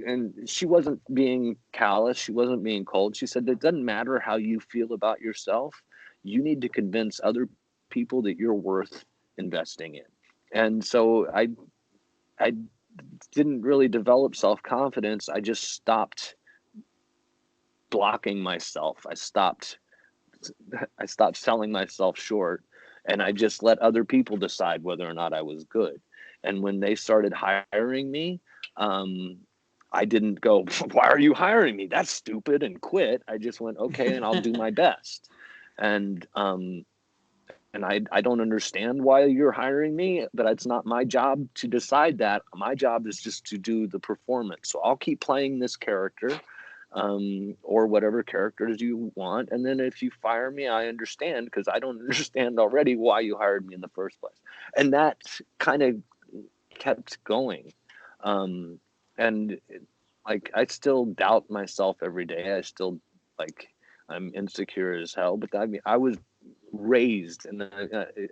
and she wasn't being callous, she wasn't being cold. She said, it doesn't matter how you feel about yourself. You need to convince other people that you're worth investing in. And so I didn't really develop self-confidence. I just stopped blocking myself. I stopped selling myself short, and I just let other people decide whether or not I was good. And when they started hiring me, I didn't go, "Why are you hiring me? That's stupid," and quit. I just went, "Okay, and I'll do my best." And I don't understand why you're hiring me, but it's not my job to decide that. My job is just to do the performance. So I'll keep playing this character, or whatever characters you want. And then if you fire me, I understand, because I don't understand already why you hired me in the first place. And that kind of kept going. And like, I still doubt myself every day. I still, like, I'm insecure as hell, but I mean, I was raised, and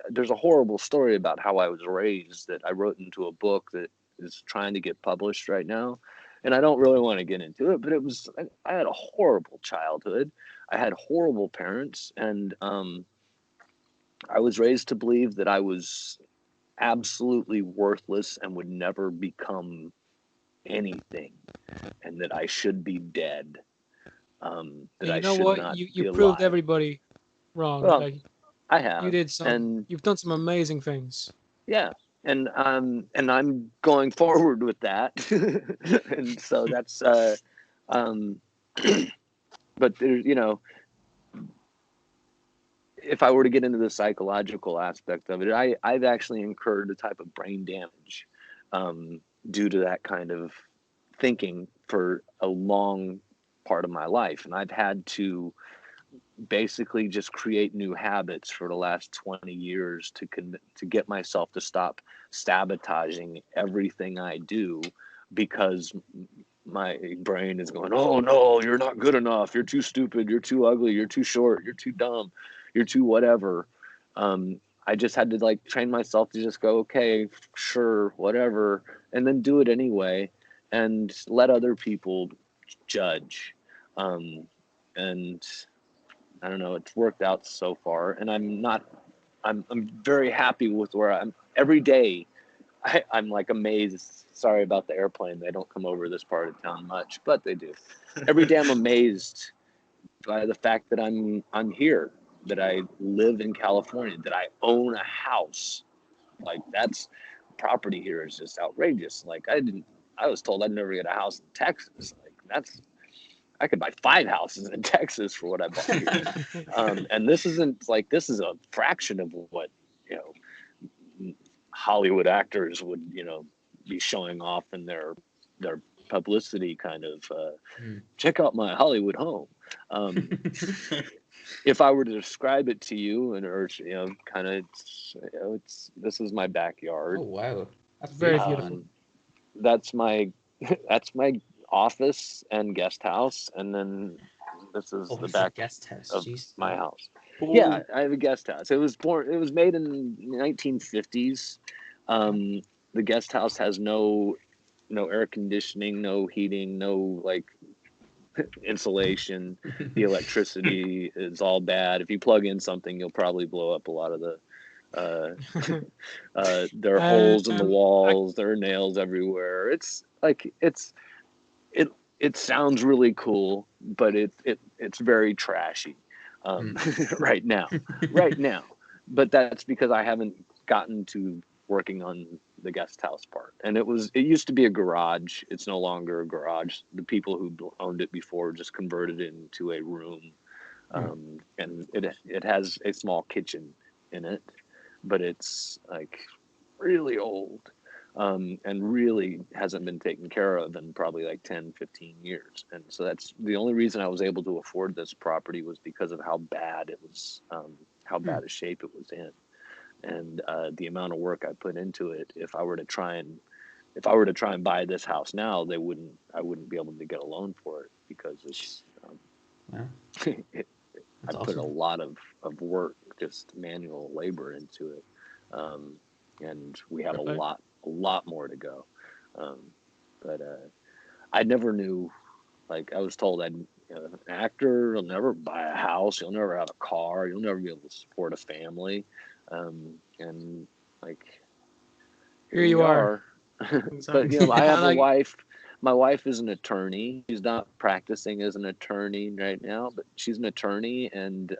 there's a horrible story about how I was raised that I wrote into a book that is trying to get published right now. And I don't really want to get into it, but I had a horrible childhood. I had horrible parents, and I was raised to believe that I was absolutely worthless and would never become anything, and that I should be dead. That I should not be alive. You proved everybody wrong. Well, like, I have. You've done some amazing things. Yeah. And I'm going forward with that. And so that's but there's, if I were to get into the psychological aspect of it, I've actually incurred a type of brain damage due to that kind of thinking for a long part of my life. And I've had to basically just create new habits for the last 20 years to get myself to stop sabotaging everything I do, because my brain is going, "Oh no, you're not good enough. You're too stupid. You're too ugly. You're too short. You're too dumb. You're too whatever." I just had to like train myself to just go, "Okay, sure, whatever," and then do it anyway, and let other people judge. And I don't know, it's worked out so far, and I'm very happy with where I'm every day. I'm like amazed. Sorry about the airplane. They don't come over this part of town much, but they do. Every day I'm amazed by the fact that I'm here, that I live in California, that I own a house. Like, that's property here is just outrageous. Like, I was told I'd never get a house in Texas. Like, I could buy 5 houses in Texas for what I bought here. And this is a fraction of what, Hollywood actors would, be showing off in their publicity kind of, check out my Hollywood home. If I were to describe it to you or kind of, this is my backyard. Oh wow, that's very beautiful. That's my office and guest house, and then this is the back guest house of Jeez. my house. Ooh. Yeah, I have a guest house. It was made in the 1950s. The guest house has no air conditioning, no heating, no like insulation. The electricity is all bad. If you plug in something, you'll probably blow up a lot of the there are holes in the walls. There are nails everywhere. It's like it sounds really cool, but it's very trashy right now. But that's because I haven't gotten to working on the guest house part. And it used to be a garage. It's no longer a garage. The people who owned it before just converted it into a room. And it has a small kitchen in it, but it's like really old, and really hasn't been taken care of in probably like 10, 15 years. And so that's the only reason I was able to afford this property, was because of how bad it was, how bad a shape it was in. And the amount of work I put into it. If I were to try and buy this house now, I wouldn't be able to get a loan for it, because it's I put a lot of work, just manual labor into it. And we have a lot more to go. But I never knew, like I was told an actor, you'll never buy a house, you'll never have a car, you'll never be able to support a family. And like, here you are. But I have a wife. My wife is an attorney. She's not practicing as an attorney right now, but she's an attorney, and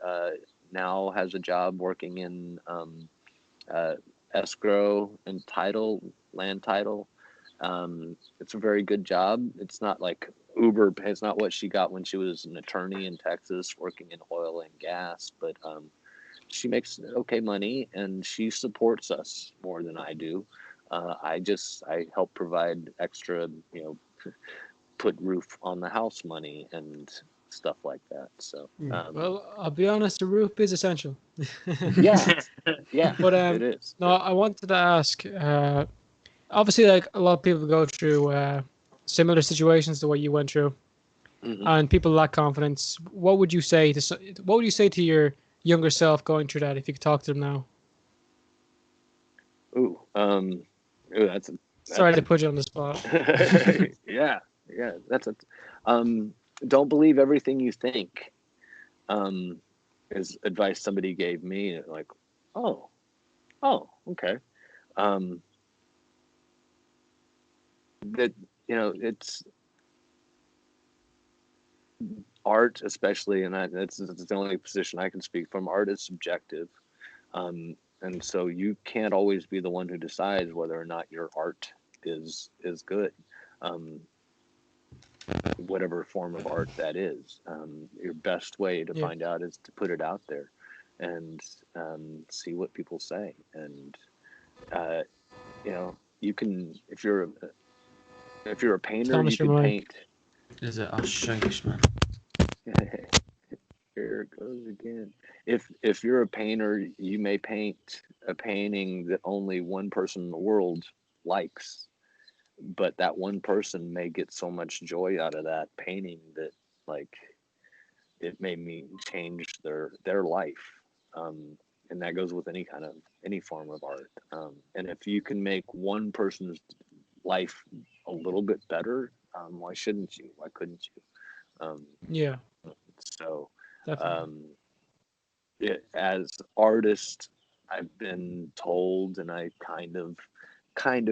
now has a job working in escrow and land title. It's a very good job. It's not like Uber. It's not what she got when she was an attorney in Texas working in oil and gas, but she makes okay money, and she supports us more than I do. I help provide extra, put roof on the house money and stuff like that. So, well, I'll be honest, the roof is essential. yeah, But it is. No, I wanted to ask. Obviously, like a lot of people go through similar situations to what you went through, and people lack confidence. What would you say to your younger self going through that, if you could talk to them now? That's sorry to put you on the spot. yeah, that's don't believe everything you think, is advice somebody gave me. Like, oh, okay. That it's art, especially, and that's the only position I can speak from. Art is subjective, and so you can't always be the one who decides whether or not your art is good, whatever form of art that is. Your best way to find out is to put it out there and see what people say. And you can, if you're a painter, you can paint. Is it shankish, man? Here it goes again. If you're a painter, you may paint a painting that only one person in the world likes, but that one person may get so much joy out of that painting that, like, it may change their life. And that goes with any form of art. And if you can make one person's life a little bit better, why shouldn't you? Why couldn't you? So, as artist, I've been told, and I kind of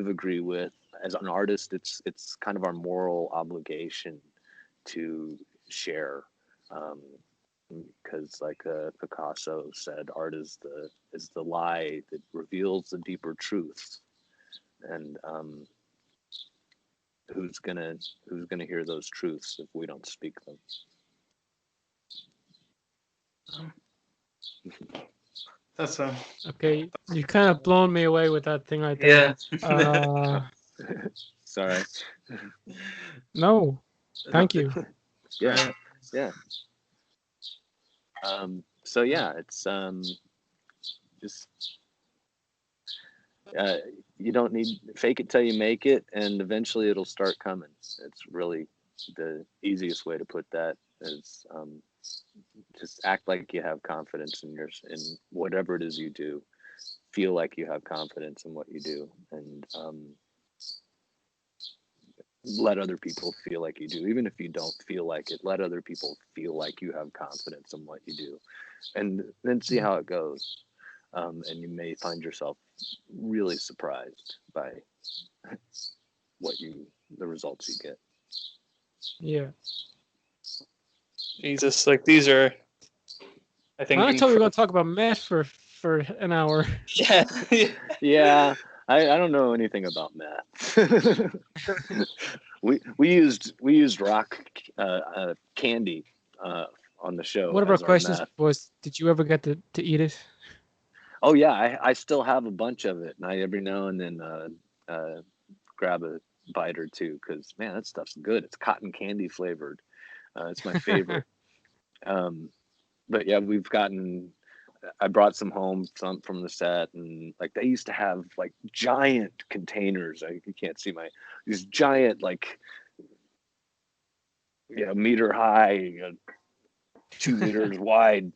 agree with, as an artist, it's kind of our moral obligation to share, because like Picasso said, art is the lie that reveals the deeper truths. And who's gonna hear those truths if we don't speak them? That's a Okay, you kind of blown me away with that thing right there. yeah. Sorry. No, thank you. Yeah, yeah. So yeah, it's just you don't need fake it till you make it, and eventually it'll start coming. It's really the easiest way to put that is just act like you have confidence in whatever it is you do. Feel like you have confidence in what you do, and let other people feel like you do. Even if you don't feel like it, let other people feel like you have confidence in what you do, and then see how it goes. And you may find yourself really surprised by the results you get. Yeah. Jesus, like these are, I think. I thought we were going to talk about meth for an hour. Yeah. Yeah, I don't know anything about math. we used rock candy on the show. One of our as questions math. was, did you ever get to eat it? Oh yeah, I still have a bunch of it, and I every now and then grab a bite or two because man, that stuff's good. It's cotton candy flavored. It's my favorite. But yeah, I brought some home from the set, and like they used to have like giant containers. You can't see these giant like meter high, 2 meters wide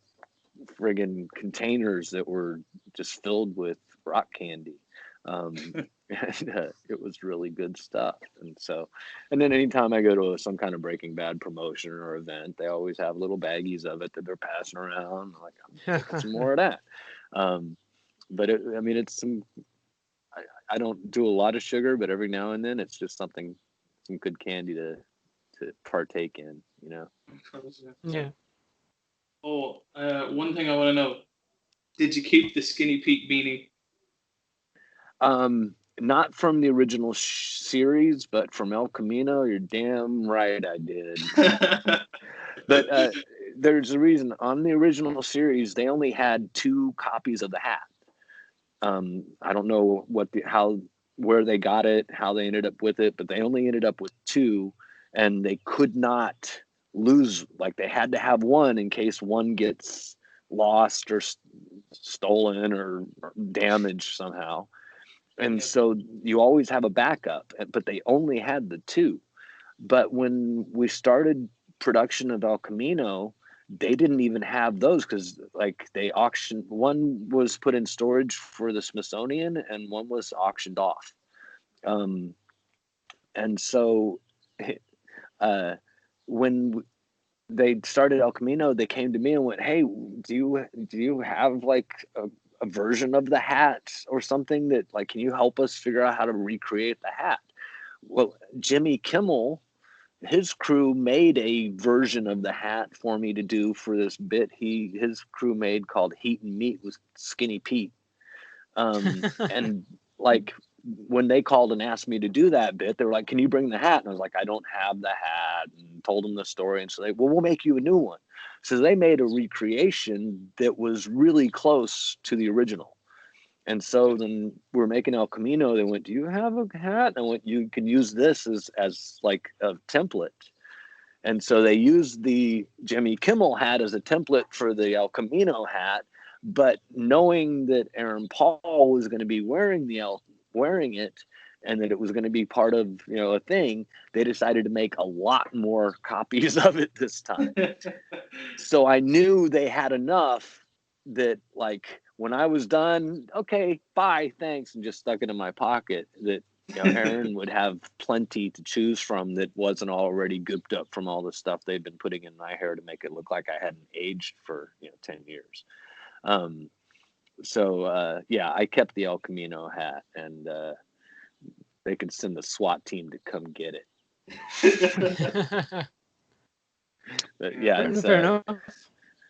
friggin' containers that were just filled with rock candy. And it was really good stuff. And then anytime I go to some kind of Breaking Bad promotion or event, they always have little baggies of it that they're passing around. I'm like, I'm taking some more of that. But it's I don't do a lot of sugar, but every now and then it's just some good candy to partake in, Yeah. Oh, one thing I want to know: did you keep the Skinny Pete beanie? Not from the original series, but from El Camino. You're damn right I did. But there's a reason. On the original series, they only had 2 copies of the hat. I don't know where they got it, how they ended up with it, but they only ended up with 2, and they could not lose. Like they had to have one in case one gets lost or stolen or damaged somehow. And so you always have a backup, but they only had the 2. But when we started production of El Camino, they didn't even have those because like they auctioned, one was put in storage for the Smithsonian and one was auctioned off. And so when they started El Camino, they came to me and went, "Hey, do you have like a version of the hat or something that like, can you help us figure out how to recreate the hat?" Well, Jimmy Kimmel, his crew made a version of the hat for me to do for this bit his crew made called Heat and Meat with Skinny Pete. And like when they called and asked me to do that bit, they were like, "Can you bring the hat?" And I was like, "I don't have the hat," and told them the story. And so we'll make you a new one. So they made a recreation that was really close to the original. And so then we're making El Camino. They went, "Do you have a hat?" And I went, "You can use this as like a template." And so they used the Jimmy Kimmel hat as a template for the El Camino hat. But knowing that Aaron Paul was going to be wearing it, and that it was going to be part of a thing, they decided to make a lot more copies of it this time. So I knew they had enough that like when I was done, okay, bye, thanks, and just stuck it in my pocket, that Aaron would have plenty to choose from that wasn't already gooped up from all the stuff they'd been putting in my hair to make it look like I hadn't aged for 10 years. So yeah, I kept the El Camino hat, and they could send the SWAT team to come get it. But yeah, Fair enough.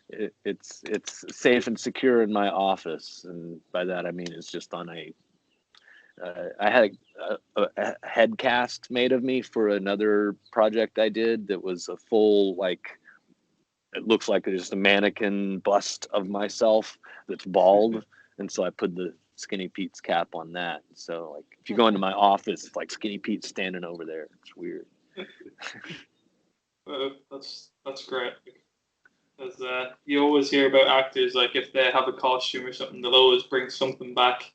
it's safe and secure in my office, and by that I mean it's just on I had a head cast made of me for another project I did that was a full like it looks like just a mannequin bust of myself that's bald, and so I put the Skinny Pete's cap on that. So like if you go into my office, it's like Skinny Pete's standing over there. It's weird. That's great. Because you always hear about actors, like if they have a costume or something, they'll always bring something back.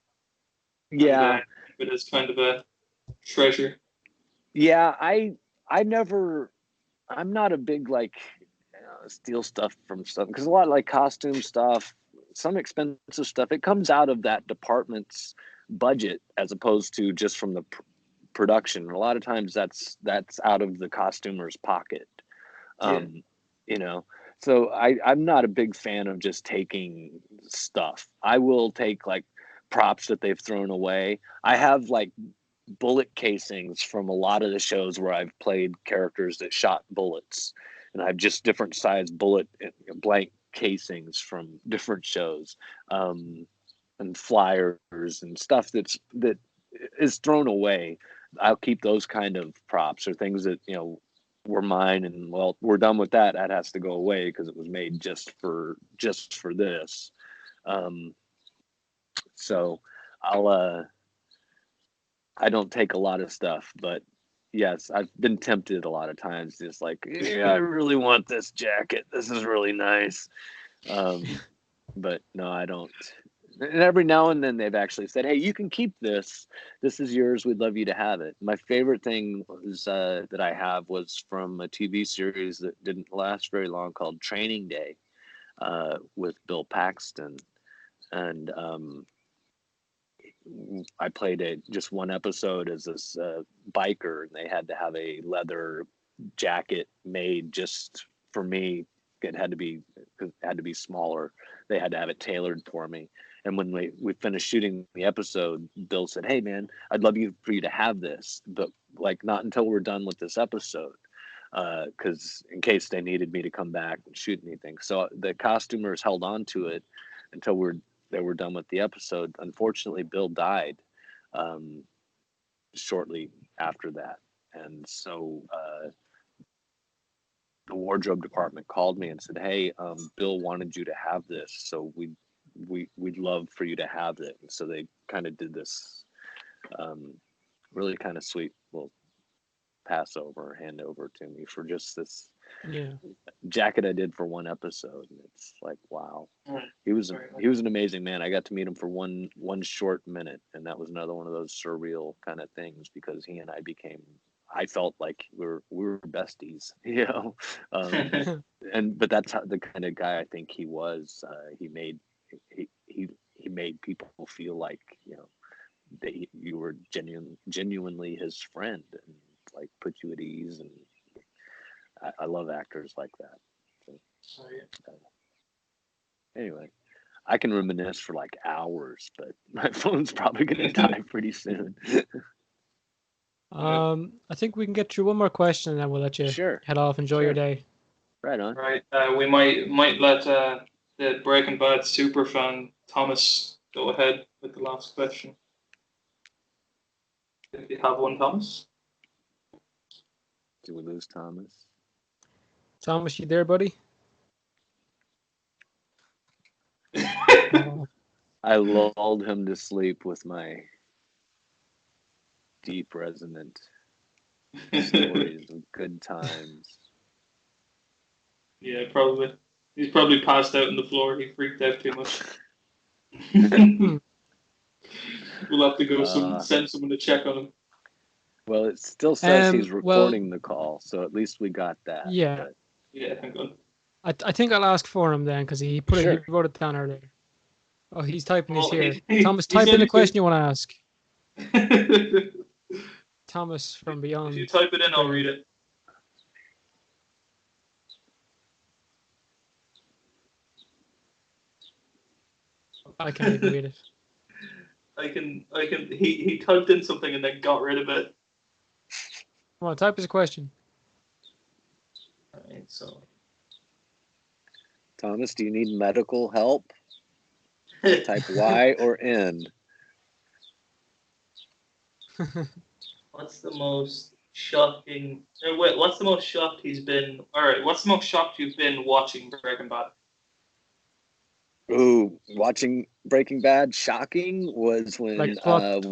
Yeah, and, it is kind of a treasure. Yeah, I'm not a big like steal stuff from stuff, because a lot of like costume stuff, some expensive stuff, it comes out of that department's budget as opposed to just from the production. A lot of times that's out of the costumer's pocket. You know, so I'm not a big fan of just taking stuff. I will take like props that they've thrown away. I have like bullet casings from a lot of the shows where I've played characters that shot bullets, and I have just different size bullet blank casings from different shows, and flyers and stuff that is thrown away. I'll keep those kind of props, or things that were mine, and well, we're done with that. That has to go away because it was made just for this. So I don't take a lot of stuff, but yes, I've been tempted a lot of times. Just like, yeah, I really want this jacket. This is really nice. But no, I don't. And every now and then they've actually said, "Hey, you can keep this. This is yours. We'd love you to have it." My favorite thing was that I have was from a TV series that didn't last very long called Training Day, with Bill Paxton, and I played just one episode as this biker, and they had to have a leather jacket made just for me. It had to be smaller. They had to have it tailored for me. And when we finished shooting the episode, Bill said, "Hey man, I'd love for you to have this, but like not until we're done with this episode, because in case they needed me to come back and shoot anything." So the costumers held on to it until they were done with the episode. Unfortunately, Bill died shortly after that, and so the wardrobe department called me and said, "Hey, Bill wanted you to have this, so we'd love for you to have it." And so they kind of did this really kind of sweet little Passover handover to me for just this jacket I did for one episode. And it's like, wow, he was an amazing man. I got to meet him for one short minute, and that was another one of those surreal kind of things, because he and I felt like we were besties, but that's the kind of guy I think he was. He made people feel like that you were genuinely his friend, and like put you at ease. And I love actors like that. So, anyway, I can reminisce for like hours, but my phone's probably going to die pretty soon. I think we can get through one more question, and then we'll let you head off. Enjoy your day. Right on. Right. We might let the Breaking Bad super fan Thomas go ahead with the last question. If you have one, Thomas. Did we lose Thomas? Thomas, you there, buddy? I lulled him to sleep with my deep, resonant stories of good times. Yeah, probably. He's probably passed out on the floor. He freaked out too much. We'll have to go send someone to check on him. Well, it still says he's recording the call, so at least we got that. Yeah. But. Yeah, thank God. I think I'll ask for him then, because he wrote it down earlier. Oh, he's typing this here. Thomas, type in the question you want to ask. Thomas from Beyond. If you type it in, I'll read it. I can't even read it. I can. He typed in something and then got rid of it. Come on, type his question. Alright, so. Thomas, do you need medical help? Type Y or N. What's the most shocking. Wait, what's the most shocked he's been? All right, what's the most shocked you've been watching Breaking Bad? Ooh, watching Breaking Bad, shocking was when Like plot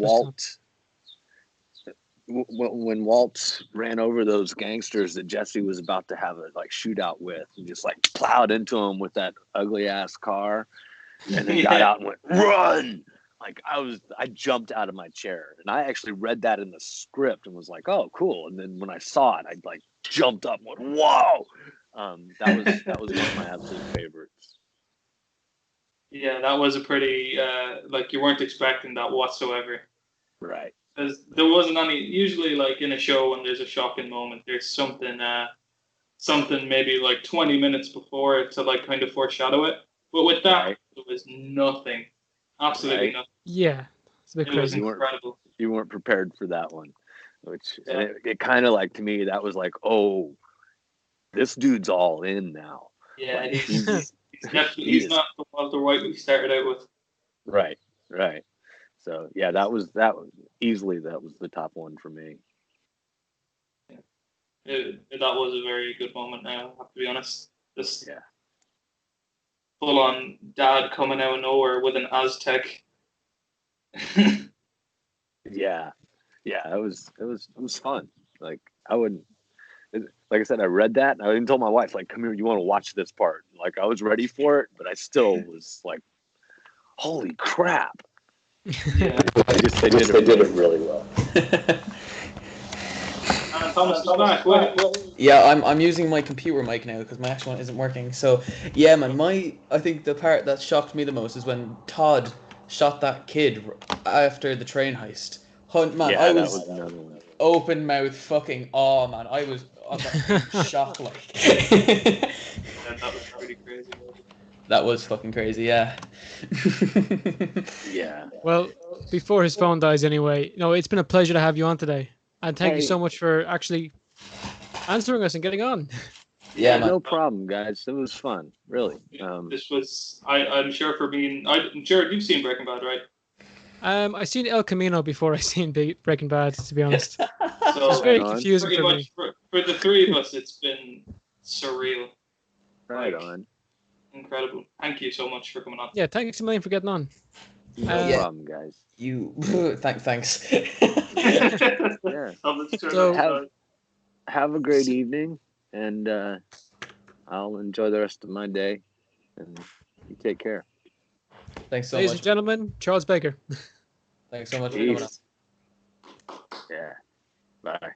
when Walt ran over those gangsters that Jesse was about to have a shootout with, and just plowed into him with that ugly ass car, and then got out and went run. I jumped out of my chair, and I actually read that in the script and was like, oh, cool. And then when I saw it, I jumped up and went, whoa. That was one of my absolute favorites. Yeah, that was a pretty you weren't expecting that whatsoever. Right. Because there wasn't any. Usually, in a show, when there's a shocking moment, there's something maybe 20 minutes before it to kind of foreshadow it. But with that, There was nothing, absolutely nothing. Yeah, it's a bit crazy. Was incredible. You weren't prepared for that one, and it kind of to me that was oh, this dude's all in now. Yeah, he's not the Walter White we started out with. Right. So yeah, that was easily the top one for me. That was a very good moment. I have to be honest. Just full on dad coming out of nowhere with an Aztec. Yeah, it was fun. I wouldn't. Like I said, I read that, and I even told my wife, come here, you want to watch this part? I was ready for it, but I still was holy crap. Yeah. They did it really well. Thomas is back. Yeah, I'm using my computer mic now because my actual one isn't working. So, yeah, man, I think the part that shocked me the most is when Todd shot that kid after the train heist. Man, I was open mouth fucking awe, man. I was shocked that was pretty crazy. That was fucking crazy, yeah. Yeah. Well, before his phone dies anyway, it's been a pleasure to have you on today. And thank you so much for actually answering us and getting on. Yeah, man. No problem, guys. It was fun, really. This was, I'm sure Gerard, you've seen Breaking Bad, right? I seen El Camino before I seen Breaking Bad, to be honest. So it's very confusing for me. For the three of us, it's been surreal. Right on. Incredible. Thank you so much for coming on. Yeah, thanks a million for getting on. No problem, guys. Thanks. Yeah. So, have a great evening, and I'll enjoy the rest of my day. And you take care. Thanks so Ladies much. and gentlemen, Charles Baker. Thanks so much for coming on. Yeah. Bye.